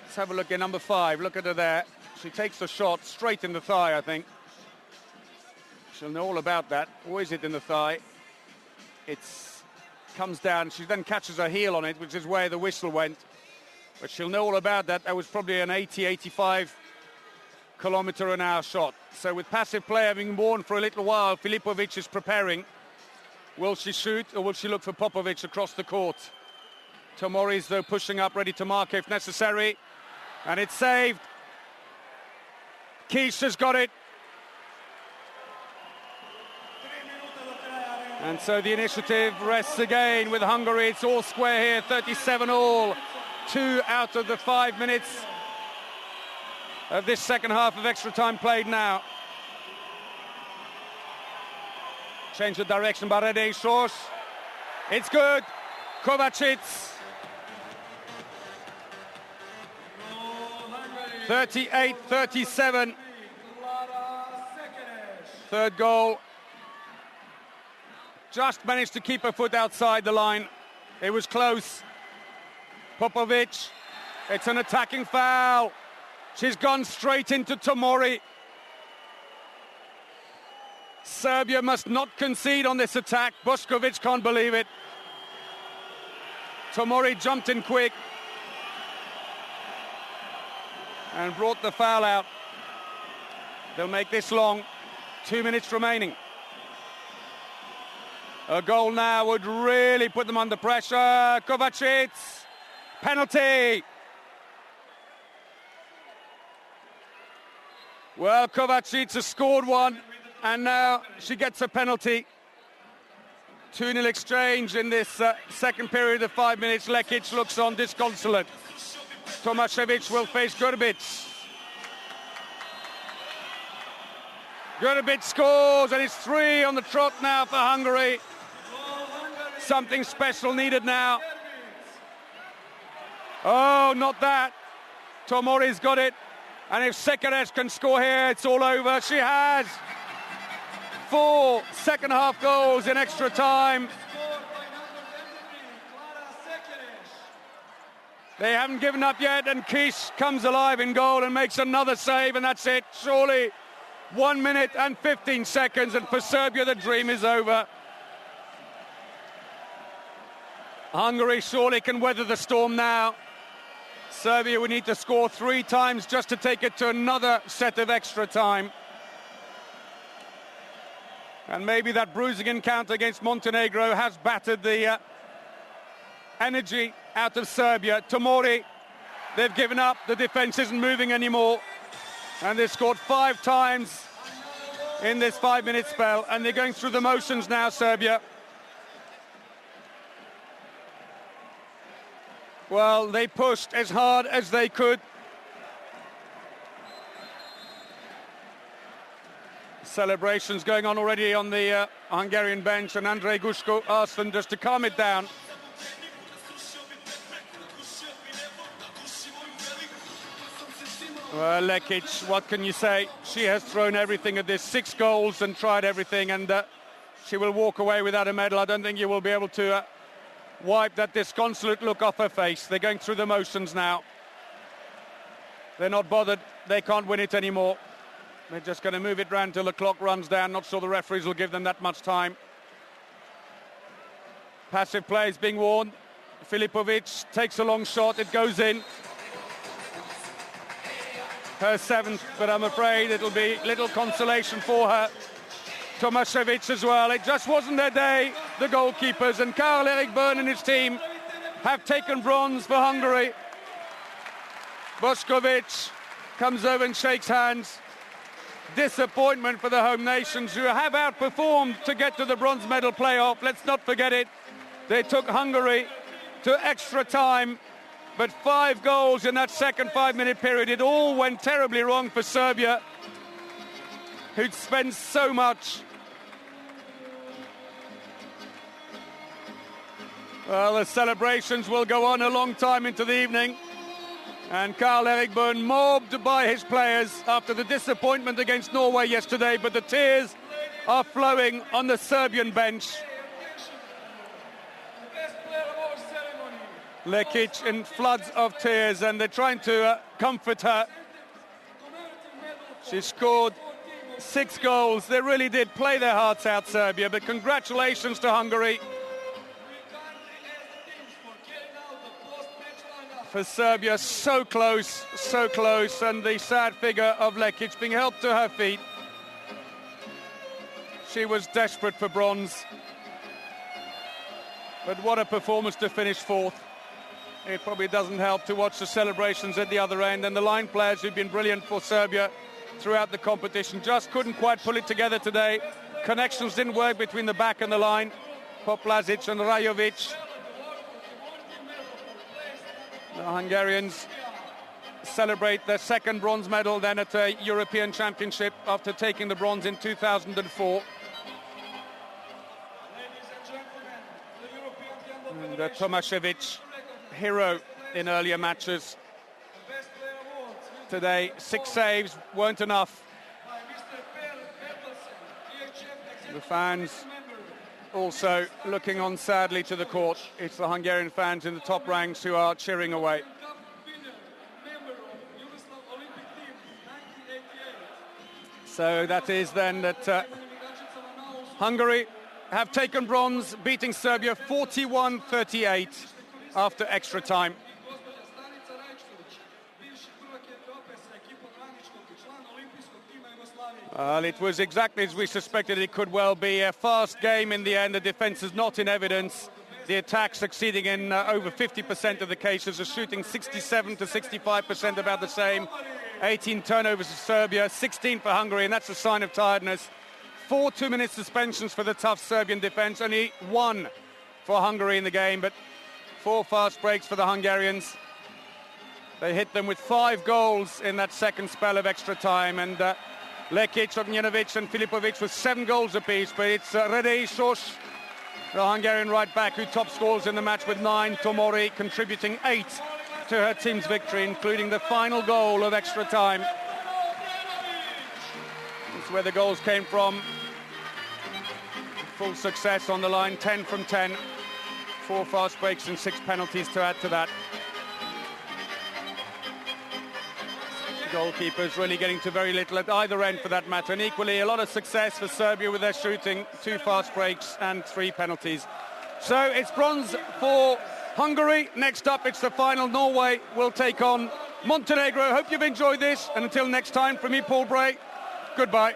Let's have a look at number 5. Look at her there. She takes the shot straight in the thigh, I think. She'll know all about that. Or is it in the thigh? It comes down. She then catches her heel on it, which is where the whistle went. But she'll know all about that. That was probably an 80-85 km/h shot. So with passive play having worn for a little while, Filipovic is preparing. Will she shoot or will she look for Popovic across the court? Tomori's, though, pushing up, ready to mark if necessary. And it's saved. Kish has got it. And so the initiative rests again with Hungary. It's all square here, 37 all. 2 out of the 5 minutes of this second half of extra time played now. Change the direction by Rede Sos. It's good. Kovacic. 38-37. Third goal. Just managed to keep her foot outside the line. It was close. Popovic. It's an attacking foul. She's gone straight into Tomori. Serbia must not concede on this attack. Bošković can't believe it. Tomori jumped in quick and brought the foul out. They'll make this long. 2 minutes remaining. A goal now would really put them under pressure. Kovacic. Penalty. Well, Kovacic has scored one, and now she gets a penalty. 2-0 exchange in this second period of 5 minutes. Lekic looks on disconsolate. Tomašević will face Grbić. Grbić scores, and it's 3 on the trot now for Hungary. Something special needed now. Oh, not that. Tomori's got it. And if Sekeres can score here, it's all over. She has 4 second-half goals in extra time. They haven't given up yet, and Kish comes alive in goal and makes another save, and that's it. Surely 1 minute and 15 seconds, and for Serbia, the dream is over. Hungary surely can weather the storm now. Serbia would need to score 3 times just to take it to another set of extra time. And maybe that bruising encounter against Montenegro has battered the energy out of Serbia. Tomori, they've given up. The defence isn't moving anymore. And they've scored 5 times in this 5-minute spell. And they're going through the motions now, Serbia. Well, they pushed as hard as they could. Celebrations going on already on the Hungarian bench, and Andrei Gushko asked them just to calm it down. Well, Lekic, what can you say? She has thrown everything at this, 6 goals and tried everything, and she will walk away without a medal. I don't think you will be able to wipe that disconsolate look off her face. They're going through the motions now. They're not bothered. They can't win it anymore. They're just going to move it round till the clock runs down. Not sure the referees will give them that much time. Passive play is being worn. Filipovic takes a long shot. It goes in. Her 7th, but I'm afraid it'll be little consolation for her. Tomašević as well. It just wasn't their day, the goalkeepers. And Karl-Erik Byrne and his team have taken bronze for Hungary. Bošković comes over and shakes hands. Disappointment for the home nations, who have outperformed to get to the bronze medal playoff. Let's not forget it. They took Hungary to extra time, but 5 goals in that second 5-minute period. It all went terribly wrong for Serbia, who'd spent so much. Well, the celebrations will go on a long time into the evening. And Karl-Erik Byrne mobbed by his players after the disappointment against Norway yesterday, but the tears are flowing on the Serbian bench. Lekic in floods of tears, and they're trying to comfort her. She scored 6 goals. They really did play their hearts out, Serbia, but congratulations to Hungary. For Serbia, so close, and the sad figure of Lekic being helped to her feet. She was desperate for bronze. But what a performance to finish 4th. It probably doesn't help to watch the celebrations at the other end, and the line players who've been brilliant for Serbia throughout the competition just couldn't quite pull it together today. Connections didn't work between the back and the line. Poplazic and Rajovic. The Hungarians celebrate their 2nd bronze medal then at a European Championship after taking the bronze in 2004. And Tomašević, hero in earlier matches. Today, 6 saves weren't enough. The fans also looking on sadly to the court. It's the Hungarian fans in the top ranks who are cheering away. So that is then that Hungary have taken bronze, beating Serbia 41-38 after extra time. Well, it was exactly as we suspected it could well be. A fast game in the end. The defence is not in evidence. The attack succeeding in over 50% of the cases. The shooting 67 to 65%, about the same. 18 turnovers for Serbia, 16 for Hungary, and that's a sign of tiredness. 4 2-minute suspensions for the tough Serbian defence, only 1 for Hungary in the game, but 4 fast breaks for the Hungarians. They hit them with 5 goals in that second spell of extra time, and Lekic, Ognjenovic and Filipovic with 7 goals apiece, but it's Radej Soš, the Hungarian right back, who top scores in the match with 9, Tomori contributing 8 to her team's victory, including the final goal of extra time. That's where the goals came from. Full success on the line, 10 from 10. 4 fast breaks and 6 penalties to add to that. Goalkeepers really getting to very little at either end for that matter, and equally a lot of success for Serbia with their shooting, 2 fast breaks and 3 penalties. So it's bronze for Hungary. Next up, it's the final. Norway will take on Montenegro. Hope you've enjoyed this, and until next time, from me, Paul Bray, goodbye.